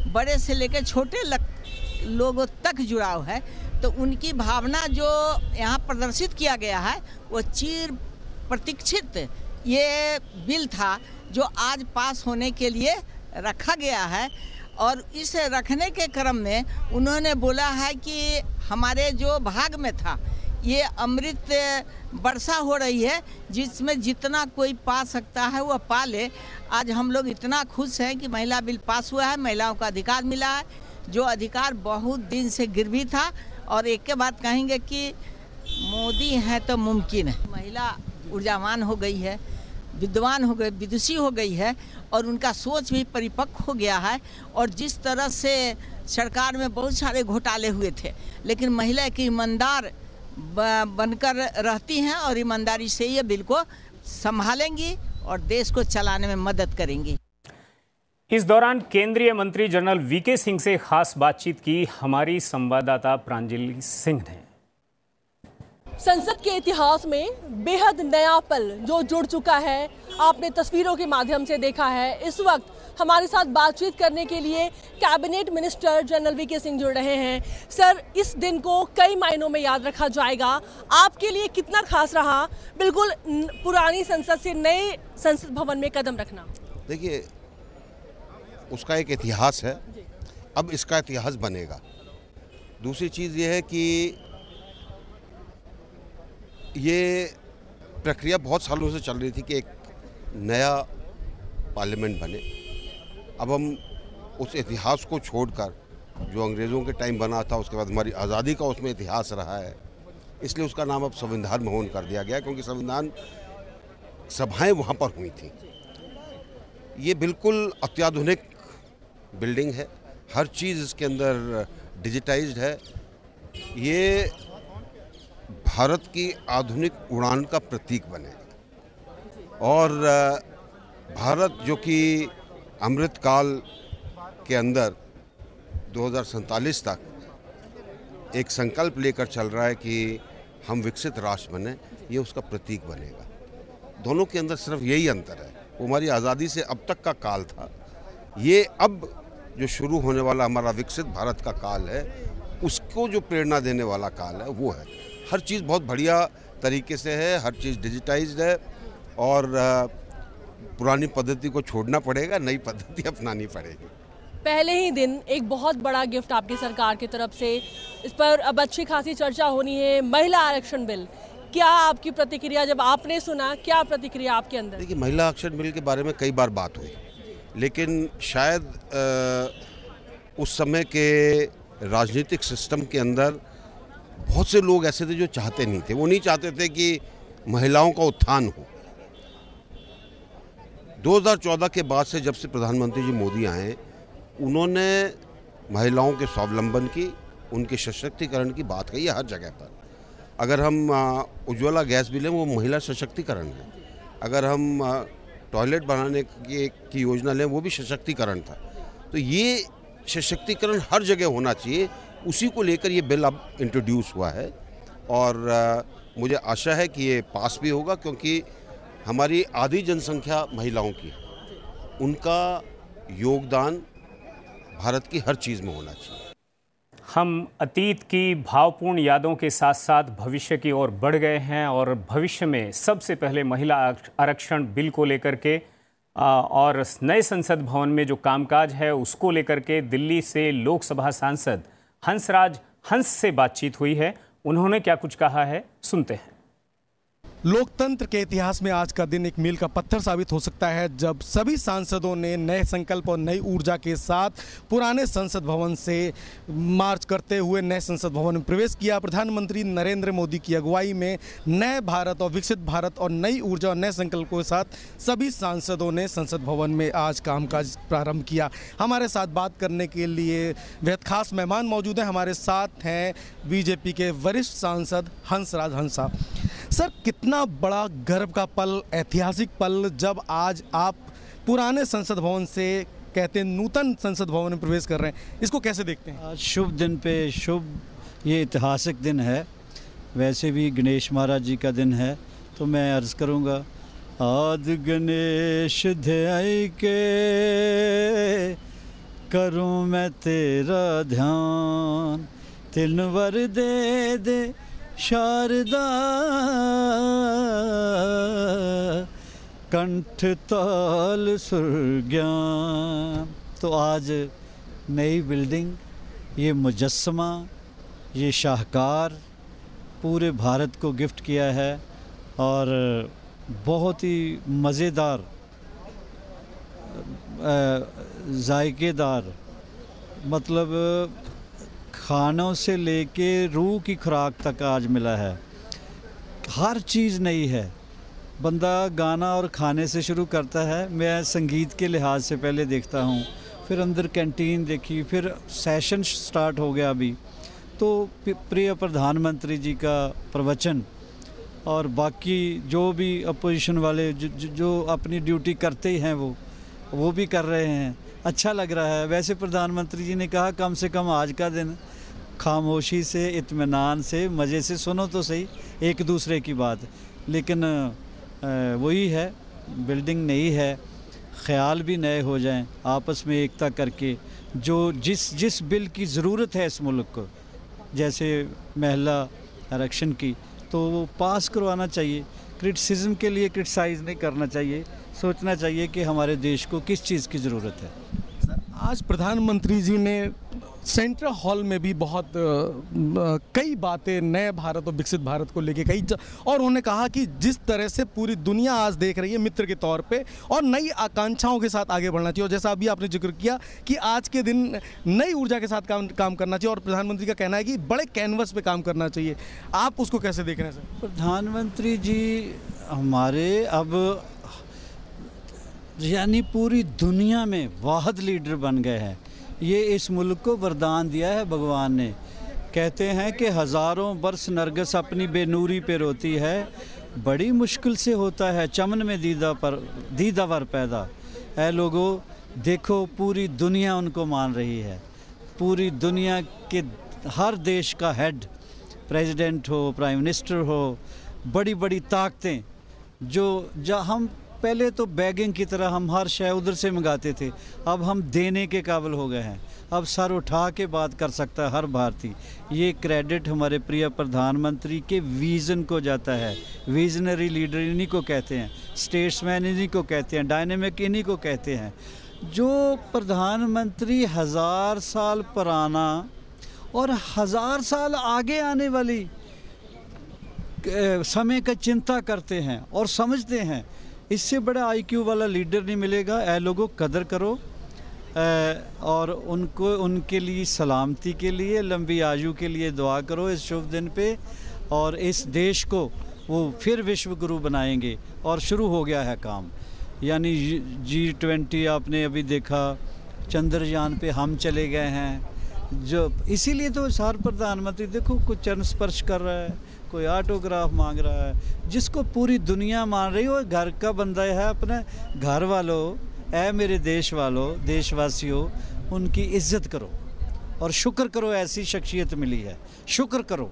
बड़े से लेकर छोटे लोगों तक जुड़ाव है। तो उनकी भावना जो यहाँ प्रदर्शित किया गया है वो चिर प्रतीक्षित ये बिल था जो आज पास होने के लिए रखा गया है। और इस रखने के क्रम में उन्होंने बोला है कि हमारे जो भाग में था ये अमृत वर्षा हो रही है, जिसमें जितना कोई पा सकता है वह पा ले। आज हम लोग इतना खुश हैं कि महिला बिल पास हुआ है, महिलाओं का अधिकार मिला है, जो अधिकार बहुत दिन से गिर भी था। और एक के बात कहेंगे कि मोदी हैं तो मुमकिन है। महिला ऊर्जावान हो गई है, विद्वान हो गई, विदुषी हो गई है और उनका सोच भी परिपक्व हो गया है। और जिस तरह से सरकार में बहुत सारे घोटाले हुए थे, लेकिन महिला एक ईमानदार बनकर रहती हैं और ईमानदारी से ये बिल को संभालेंगी और देश को चलाने में मदद करेंगी। इस दौरान केंद्रीय मंत्री जनरल वीके सिंह से खास बातचीत की हमारी संवाददाता प्रांजलि सिंह ने। संसद के इतिहास में बेहद नया पल जो जुड़ चुका है, आपने तस्वीरों के माध्यम से देखा है। इस वक्त हमारे साथ बातचीत करने के लिए cabinet minister general VK Singh जुड़ रहे हैं। सर, इस दिन को कई मायनों में याद रखा जाएगा, आपके लिए कितना खास रहा बिल्कुल पुरानी संसद से नए संसद भवन में कदम रखना? देखिए, उसका एक इतिहास है, अब इसका इतिहास बनेगा। दूसरी चीज़ ये है कि ये प्रक्रिया बहुत सालों से चल रही थी कि एक नया पार्लियामेंट बने। अब हम उस इतिहास को छोड़कर जो अंग्रेज़ों के टाइम बना था, उसके बाद हमारी आज़ादी का उसमें इतिहास रहा है, इसलिए उसका नाम अब संविधान भवन कर दिया गया, क्योंकि संविधान सभाएं वहाँ पर हुई थी। ये बिल्कुल अत्याधुनिक बिल्डिंग है, हर चीज़ इसके अंदर डिजिटाइज्ड है। ये भारत की आधुनिक उड़ान का प्रतीक बनेगा और भारत जो कि अमृतकाल के अंदर 2047 तक एक संकल्प लेकर चल रहा है कि हम विकसित राष्ट्र बने, ये उसका प्रतीक बनेगा। दोनों के अंदर सिर्फ यही अंतर है, वो हमारी आज़ादी से अब तक का काल था, ये अब जो शुरू होने वाला हमारा विकसित भारत का काल है, उसको जो प्रेरणा देने वाला काल है वो है। हर चीज़ बहुत बढ़िया तरीके से है, हर चीज़ डिजिटाइज्ड है और पुरानी पद्धति को छोड़ना पड़ेगा, नई पद्धति अपनानी पड़ेगी। पहले ही दिन एक बहुत बड़ा गिफ्ट आपकी सरकार की तरफ से, इस पर अब अच्छी खासी चर्चा होनी है, महिला आरक्षण बिल। क्या आपकी प्रतिक्रिया जब आपने सुना, क्या प्रतिक्रिया आपके अंदर? देखिए, महिला आरक्षण बिल के बारे में कई बार बात हुई, लेकिन शायद उस समय के राजनीतिक सिस्टम के अंदर बहुत से लोग ऐसे थे जो चाहते नहीं थे, वो नहीं चाहते थे कि महिलाओं का उत्थान हो। 2014 के बाद से जब से प्रधानमंत्री जी मोदी आए, उन्होंने महिलाओं के स्वावलंबन की, उनके सशक्तिकरण की बात कही है हर जगह पर। अगर हम उज्ज्वला गैस भी लें, वो महिला सशक्तिकरण है। अगर हम टॉयलेट बनाने की योजना लें, वो भी सशक्तिकरण था। तो ये सशक्तिकरण हर जगह होना चाहिए, उसी को लेकर ये बिल अब इंट्रोड्यूस हुआ है और मुझे आशा है कि ये पास भी होगा, क्योंकि हमारी आधी जनसंख्या महिलाओं की, उनका योगदान भारत की हर चीज़ में होना चाहिए। हम अतीत की भावपूर्ण यादों के साथ साथ भविष्य की ओर बढ़ गए हैं और भविष्य में सबसे पहले महिला आरक्षण बिल को लेकर के और नए संसद भवन में जो कामकाज है उसको लेकर के दिल्ली से लोकसभा सांसद हंसराज हंस से बातचीत हुई है। उन्होंने क्या कुछ कहा है, सुनते हैं। लोकतंत्र के इतिहास में आज का दिन एक मील का पत्थर साबित हो सकता है, जब सभी सांसदों ने नए संकल्प और नई ऊर्जा के साथ पुराने संसद भवन से मार्च करते हुए नए संसद भवन में प्रवेश किया। प्रधानमंत्री नरेंद्र मोदी की अगुवाई में नए भारत और विकसित भारत और नई ऊर्जा और नए संकल्पों के साथ सभी सांसदों ने संसद भवन में आज कामकाज प्रारंभ किया। हमारे साथ बात करने के लिए बेहद खास मेहमान मौजूद हैं। हमारे साथ हैं बीजेपी के वरिष्ठ सांसद हंसराज हंसा। सर, कितना बड़ा गर्व का पल, ऐतिहासिक पल, जब आज आप पुराने संसद भवन से कहते हैं नूतन संसद भवन में प्रवेश कर रहे हैं, इसको कैसे देखते हैं? आज शुभ दिन पे शुभ ये ऐतिहासिक दिन है। वैसे भी गणेश महाराज जी का दिन है, तो मैं अर्ज़ करूँगा, आदि गणेश ध्याय के करूं मैं तेरा ध्यान, तिन वर दे दे शारदा, कंठ ताल सुरज्ञान। तो आज नई बिल्डिंग, ये मुजस्समा, ये शाहकार पूरे भारत को गिफ्ट किया है और बहुत ही मज़ेदार, जायकेदार, मतलब खानों से लेके रूह की खुराक तक आज मिला है। हर चीज़ नई है। बंदा गाना और खाने से शुरू करता है। मैं संगीत के लिहाज से पहले देखता हूँ, फिर अंदर कैंटीन देखी, फिर सेशन स्टार्ट हो गया अभी। तो प्रिय प्रधानमंत्री जी का प्रवचन और बाकी जो भी अपोजिशन वाले जो अपनी ड्यूटी करते ही हैं वो भी कर रहे हैं, अच्छा लग रहा है। वैसे प्रधानमंत्री जी ने कहा कम से कम आज का दिन खामोशी से, इत्मीनान से, मज़े से सुनो तो सही एक दूसरे की बात। लेकिन वही है, बिल्डिंग नई है, ख्याल भी नए हो जाएं आपस में एकता करके। जो जिस बिल की ज़रूरत है इस मुल्क को, जैसे महिला आरक्षण की, तो वो पास करवाना चाहिए। क्रिटिसिज्म के लिए क्रिटिसाइज़ नहीं करना चाहिए, सोचना चाहिए कि हमारे देश को किस चीज़ की ज़रूरत है। आज प्रधानमंत्री जी ने सेंट्रल हॉल में भी बहुत कई बातें नए भारत और विकसित भारत को लेके कही, और उन्होंने कहा कि जिस तरह से पूरी दुनिया आज देख रही है मित्र के तौर पे, और नई आकांक्षाओं के साथ आगे बढ़ना चाहिए। और जैसा अभी आपने जिक्र किया कि आज के दिन नई ऊर्जा के साथ काम करना चाहिए, और प्रधानमंत्री का कहना है कि बड़े कैनवस पे काम करना चाहिए। आप उसको कैसे देख रहे हैं सर? प्रधानमंत्री जी हमारे अब यानी पूरी दुनिया में वाहिद लीडर बन गए हैं। ये इस मुल्क को वरदान दिया है भगवान ने। कहते हैं कि हज़ारों बरस नरगिस अपनी बेनूरी पे रोती है, बड़ी मुश्किल से होता है चमन में दीदावर पैदा। ऐ लोगों, देखो पूरी दुनिया उनको मान रही है। पूरी दुनिया के हर देश का हेड, प्रेसिडेंट हो, प्राइम मिनिस्टर हो, बड़ी बड़ी ताकतें जो हम पहले तो बैगिंग की तरह हम हर शय उधर से मंगाते थे, अब हम देने के काबिल हो गए हैं। अब सर उठा के बात कर सकता है हर भारतीय। ये क्रेडिट हमारे प्रिय प्रधानमंत्री के विज़न को जाता है। विजनरी लीडर इन्हीं को कहते हैं, स्टेट्समैन इन्हीं को कहते हैं, डायनेमिक इन्हीं को कहते हैं। जो प्रधानमंत्री 1000 साल पुराना और 1000 साल आगे आने वाली समय का चिंता करते हैं और समझते हैं, इससे बड़ा आईक्यू वाला लीडर नहीं मिलेगा। ऐ लोगों, कदर करो और उनके लिए सलामती के लिए, लंबी आयु के लिए दुआ करो इस शुभ दिन पे। और इस देश को वो फिर विश्व गुरु बनाएंगे, और शुरू हो गया है काम। यानी G20 आपने अभी देखा, चंद्रयान पे हम चले गए हैं। जो इसीलिए तो हर प्रधानमंत्री देखो कुछ चरण स्पर्श कर रहा है, कोई ऑटोग्राफ मांग रहा है, जिसको पूरी दुनिया मान रही हो। घर का बंदा है, अपने घर वालों, ऐ मेरे देश वालों, देशवासियों, उनकी इज्जत करो और शुक्र करो ऐसी शख्सियत मिली है, शुक्र करो।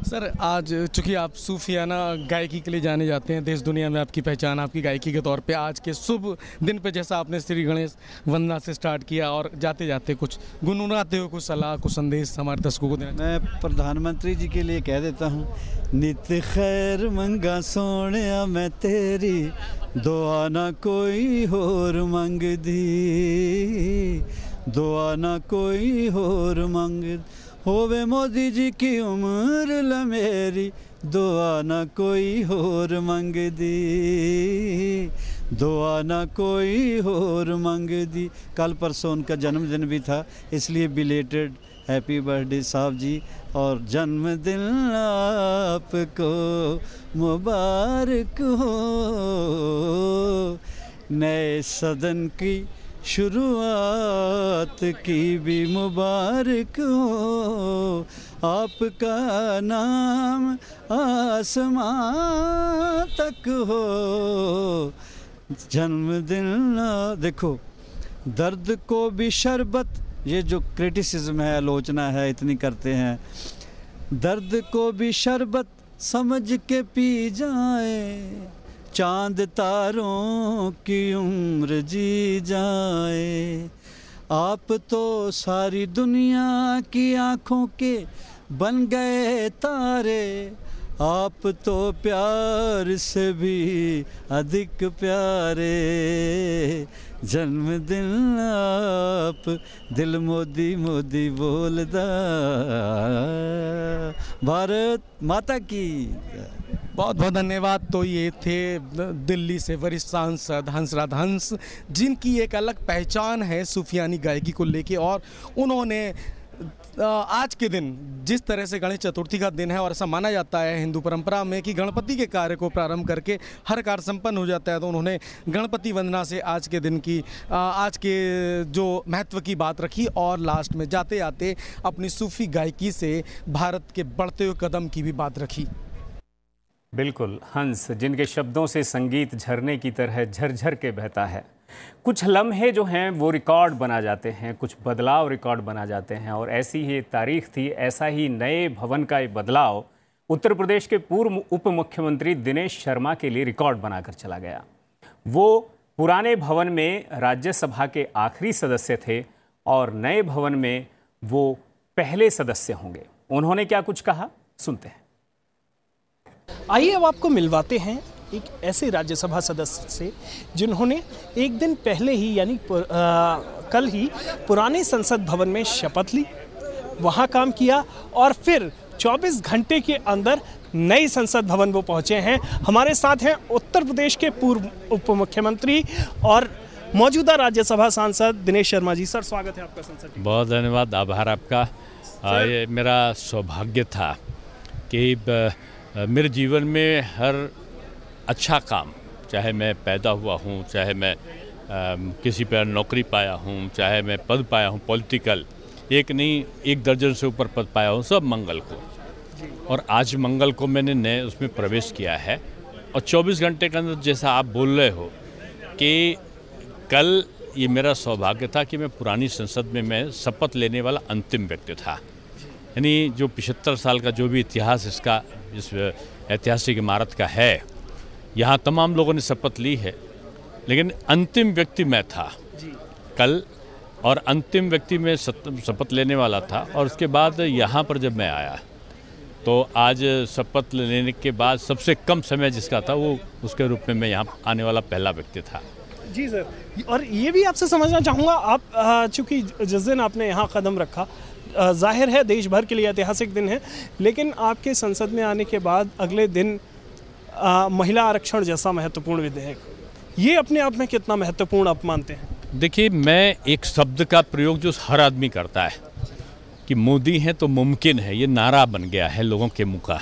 सर, आज चूँकि आप सूफियाना गायकी के लिए जाने जाते हैं, देश दुनिया में आपकी पहचान आपकी गायकी के तौर पे, आज के शुभ दिन पे जैसा आपने श्री गणेश वंदना से स्टार्ट किया, और जाते जाते कुछ गुनगुनाते हो, कुछ सलाह, कुछ संदेश हमारे दर्शकों को देना। मैं प्रधानमंत्री जी के लिए कह देता हूँ, नित खैर मंगा सोनिया मैं तेरी, दुआ ना कोई होर मंग दी, दुआ ना कोई होर मंग। होवे मोदी जी की उम्र लमेरी, दुआ ना कोई होर मंग दी, दुआ ना कोई होर मंग दी। कल परसों उनका जन्मदिन भी था, इसलिए बिलेटेड हैप्पी बर्थडे साहब जी, और जन्मदिन आपको मुबारक हो। नए सदन की शुरुआत की भी मुबारक हो, आपका नाम आसमां तक हो। जन्मदिन देखो, दर्द को भी शरबत, ये जो क्रिटिसिज्म है, आलोचना है, इतनी करते हैं, दर्द को भी शरबत समझ के पी जाए, चांद तारों की उम्र जी जाए। आप तो सारी दुनिया की आँखों के बन गए तारे, आप तो प्यार से भी अधिक प्यारे। जन्मदिन आप दिल मोदी मोदी बोलदा, भारत माता की। बहुत बहुत धन्यवाद। तो ये थे दिल्ली से वरिष्ठ सांसद हंसराज हंस, जिनकी एक अलग पहचान है सूफियानी गायकी को लेके, और उन्होंने आज के दिन जिस तरह से गणेश चतुर्थी का दिन है, और ऐसा माना जाता है हिंदू परंपरा में कि गणपति के कार्य को प्रारंभ करके हर कार्य संपन्न हो जाता है, तो उन्होंने गणपति वंदना से आज के दिन की आज के जो महत्व की बात रखी, और लास्ट में जाते आते अपनी सूफी गायकी से भारत के बढ़ते हुए कदम की भी बात रखी। बिल्कुल, हंस जिनके शब्दों से संगीत झरने की तरह झरझर के बहता है। कुछ लम्हे जो हैं वो रिकॉर्ड बना जाते हैं, कुछ बदलाव रिकॉर्ड बना जाते हैं, और ऐसी ही तारीख थी। ऐसा ही नए भवन का एक बदलाव उत्तर प्रदेश के पूर्व उप मुख्यमंत्री दिनेश शर्मा के लिए रिकॉर्ड बनाकर चला गया। वो पुराने भवन में राज्यसभा के आखिरी सदस्य थे और नए भवन में वो पहले सदस्य होंगे। उन्होंने क्या कुछ कहा, सुनते हैं। आइए अब आपको मिलवाते हैं एक ऐसे राज्यसभा सदस्य से जिन्होंने एक दिन पहले ही यानी कल ही पुराने संसद भवन में शपथ ली, वहाँ काम किया, और फिर 24 घंटे के अंदर नए संसद भवन वो पहुँचे हैं। हमारे साथ हैं उत्तर प्रदेश के पूर्व उप मुख्यमंत्री और मौजूदा राज्यसभा सांसद दिनेश शर्मा जी। सर, स्वागत है आपका संसद। बहुत धन्यवाद, आभार आपका। ये मेरा सौभाग्य था कि मेरे जीवन में हर अच्छा काम, चाहे मैं पैदा हुआ हूँ, चाहे मैं किसी पर नौकरी पाया हूँ, चाहे मैं पद पाया हूँ पॉलिटिकल, एक नहीं 1 दर्जन से ऊपर पद पाया हूँ, सब मंगल को। और आज मंगल को मैंने नए उसमें प्रवेश किया है। और 24 घंटे के अंदर, जैसा आप बोल रहे हो कि कल ये मेरा सौभाग्य था कि मैं पुरानी संसद में मैं शपथ लेने वाला अंतिम व्यक्ति था। यानी जो 75 साल का जो भी इतिहास इसका, इस ऐतिहासिक इमारत का है, यहाँ तमाम लोगों ने शपथ ली है, लेकिन अंतिम व्यक्ति मैं था कल, और अंतिम व्यक्ति में शपथ लेने वाला था। और उसके बाद यहाँ पर जब मैं आया तो आज शपथ लेने के बाद सबसे कम समय जिसका था वो उसके रूप में मैं यहाँ आने वाला पहला व्यक्ति था। जी सर, और ये भी आपसे समझना चाहूँगा, आप चूँकि जिस दिन आपने यहाँ कदम रखा, जाहिर है देश भर के लिए ऐतिहासिक दिन है, लेकिन आपके संसद में आने के बाद अगले दिन महिला आरक्षण जैसा महत्वपूर्ण विधेयक, ये अपने आप में कितना महत्वपूर्ण आप मानते हैं? देखिए, मैं एक शब्द का प्रयोग जो हर आदमी करता है कि मोदी हैं तो मुमकिन है, ये नारा बन गया है लोगों के मुँह का।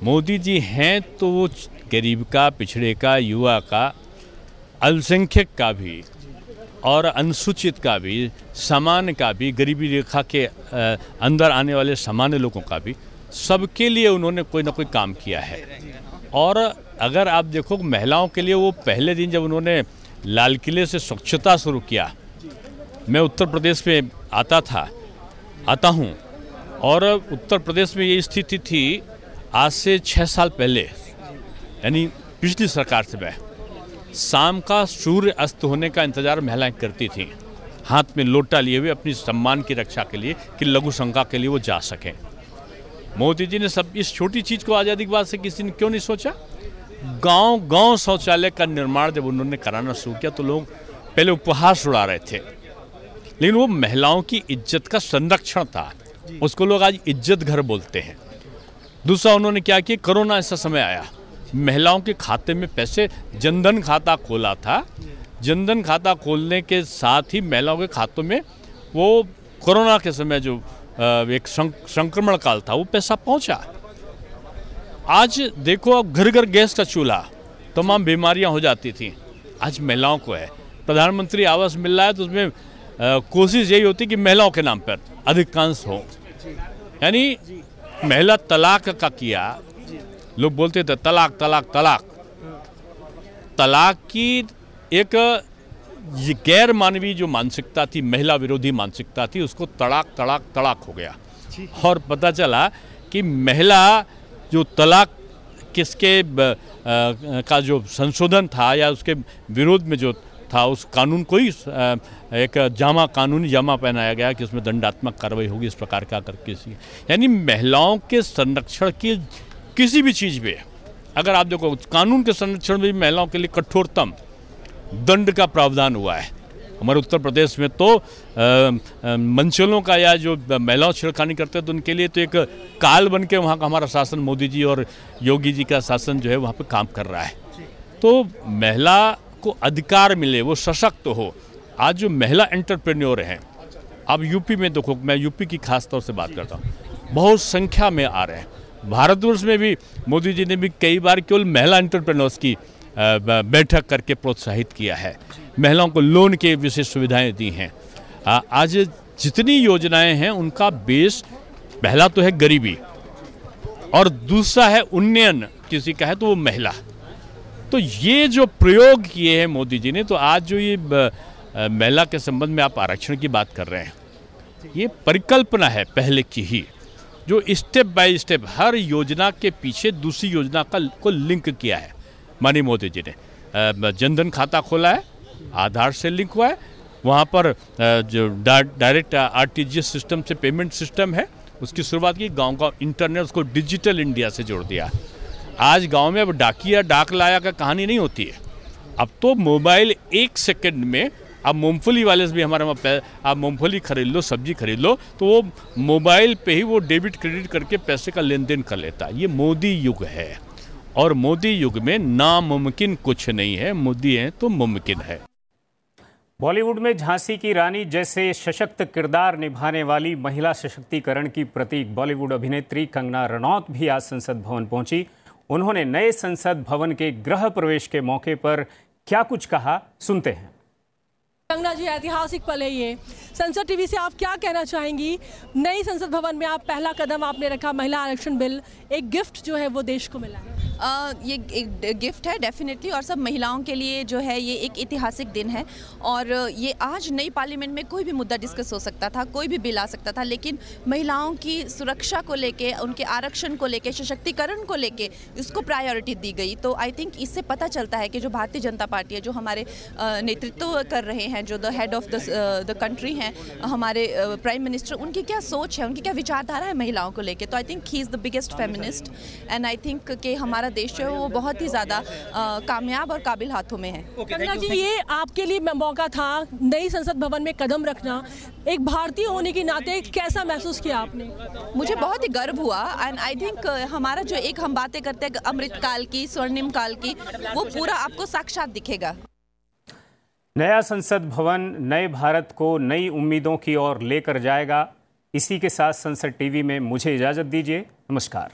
मोदी जी हैं तो वो गरीब का, पिछड़े का, युवा का, अल्पसंख्यक का भी और अनुसूचित का भी, सामान्य का भी, गरीबी रेखा के अंदर आने वाले सामान्य लोगों का भी, सबके लिए उन्होंने कोई ना कोई काम किया है। और अगर आप देखो महिलाओं के लिए, वो पहले दिन जब उन्होंने लाल किले से स्वच्छता शुरू किया, मैं उत्तर प्रदेश में आता हूँ, और उत्तर प्रदेश में ये स्थिति थी आज से 6 साल पहले, यानी पिछली सरकार से। मैं शाम का सूर्य अस्त होने का इंतजार महिलाएं करती थीं, हाथ में लोटा लिए हुए अपनी सम्मान की रक्षा के लिए, कि लघु शंका के लिए वो जा सकें। मोदी जी ने सब इस छोटी चीज़ को आज़ादी के बाद से किसी ने क्यों नहीं सोचा? गांव-गांव शौचालय का निर्माण जब उन्होंने कराना शुरू किया तो लोग पहले उपहास उड़ा रहे थे, लेकिन वो महिलाओं की इज्जत का संरक्षण था, उसको लोग आज इज्जत घर बोलते हैं। दूसरा उन्होंने क्या किया, कोरोना ऐसा समय आया, महिलाओं के खाते में पैसे, जनधन खाता खोला था। जनधन खाता खोलने के साथ ही महिलाओं के खातों में वो कोरोना के समय जो एक संक्रमण काल था, वो पैसा पहुंचा। आज देखो, अब घर घर गैस का चूल्हा, तमाम बीमारियां हो जाती थी, आज महिलाओं को है। प्रधानमंत्री आवास मिल रहा है तो उसमें कोशिश यही होती कि महिलाओं के नाम पर अधिकांश हो। यानी महिला तलाक का किया, लोग बोलते थे तलाक तलाक तलाक, तलाक की एक ये गैर मानवीय जो मानसिकता थी, महिला विरोधी मानसिकता थी, उसको तड़ाक तड़ाक तड़ाक हो गया। और पता चला कि महिला जो तलाक किसके का जो संशोधन था या उसके विरोध में जो था उस कानून को ही एक कानूनी जामा पहनाया गया कि उसमें दंडात्मक कार्रवाई होगी इस प्रकार का करके। यानी महिलाओं के संरक्षण की किसी भी चीज़ पे अगर आप देखो कानून के संरक्षण में भी महिलाओं के लिए कठोरतम दंड का प्रावधान हुआ है। हमारे उत्तर प्रदेश में तो मंचलों का या जो महिलाओं छेड़खानी करते हैं तो उनके लिए तो एक काल बन के वहाँ का हमारा शासन मोदी जी और योगी जी का शासन जो है वहाँ पे काम कर रहा है। तो महिला को अधिकार मिले, वो सशक्त हो। आज जो महिला एंटरप्रेन्योर हैं, अब यूपी में देखो, मैं यूपी की खास तौर से बात करता हूँ, बहुत संख्या में आ रहे हैं। भारतवर्ष में भी मोदी जी ने भी कई बार केवल महिला एंटरप्रेन्योर्स की बैठक करके प्रोत्साहित किया है, महिलाओं को लोन के विशेष सुविधाएं दी हैं। आज जितनी योजनाएं हैं उनका बेस पहला तो है गरीबी और दूसरा है उन्नयन, किसी का है तो वो महिला। तो ये जो प्रयोग किए हैं मोदी जी ने, तो आज जो ये महिला के संबंध में आप आरक्षण की बात कर रहे हैं, ये परिकल्पना है पहले की ही, जो स्टेप बाय स्टेप हर योजना के पीछे दूसरी योजना को लिंक किया है माननीय मोदी जी ने। जनधन खाता खोला है, आधार से लिंक हुआ है, वहाँ पर जो डायरेक्ट आरटीजीएस सिस्टम से पेमेंट सिस्टम है उसकी शुरुआत की, गांव इंटरनेट उसको डिजिटल इंडिया से जोड़ दिया। आज गांव में अब डाकिया डाक लाया का कहानी नहीं होती है, अब तो मोबाइल 1 सेकंड में, अब मूंगफली वाले से भी हमारे वहाँ आप मूंगफली खरीद लो, सब्जी खरीद लो, तो वो मोबाइल पे ही वो डेबिट क्रेडिट करके पैसे का लेन देन कर लेता है। ये मोदी युग है और मोदी युग में नामुमकिन कुछ नहीं है, मोदी है तो मुमकिन है। बॉलीवुड में झांसी की रानी जैसे सशक्त किरदार निभाने वाली महिला सशक्तिकरण की प्रतीक बॉलीवुड अभिनेत्री कंगना रनौत भी आज संसद भवन पहुंची। उन्होंने नए संसद भवन के गृह प्रवेश के मौके पर क्या कुछ कहा, सुनते हैं। कंगना जी, ऐतिहासिक पल है ये। संसद टीवी से आप क्या कहना चाहेंगी? नई संसद भवन में आप पहला कदम आपने रखा, महिला आरक्षण बिल, एक गिफ्ट जो है वो देश को मिला है। ये एक गिफ्ट है डेफिनेटली, और सब महिलाओं के लिए जो है ये एक ऐतिहासिक दिन है। और ये आज नई पार्लियामेंट में कोई भी मुद्दा डिस्कस हो सकता था, कोई भी बिल आ सकता था, लेकिन महिलाओं की सुरक्षा को लेके, उनके आरक्षण को लेके, सशक्तिकरण को लेके उसको प्रायोरिटी दी गई। तो आई थिंक इससे पता चलता है कि जो भारतीय जनता पार्टी है, जो हमारे नेतृत्व कर रहे हैं, जो the head of the country हैं, हमारे प्राइम मिनिस्टर, उनकी क्या सोच है, उनकी क्या विचारधारा है महिलाओं को लेके। तो I think he is the biggest feminist and I think कि हमारा देश जो है वो बहुत ही ज़्यादा कामयाब और काबिल हाथों में है। कंगना जी, ये आपके लिए मौका था नई संसद भवन में कदम रखना, एक भारतीय होने के नाते कैसा महसूस किया आपने? मुझे बहुत ही गर्व हुआ एंड आई थिंक हमारा जो एक हम बातें करते हैं अमृत काल की, स्वर्णिम काल की, वो पूरा आपको साक्षात दिखेगा। नया संसद भवन नए भारत को नई उम्मीदों की ओर लेकर जाएगा। इसी के साथ संसद टीवी में मुझे इजाज़त दीजिए। नमस्कार।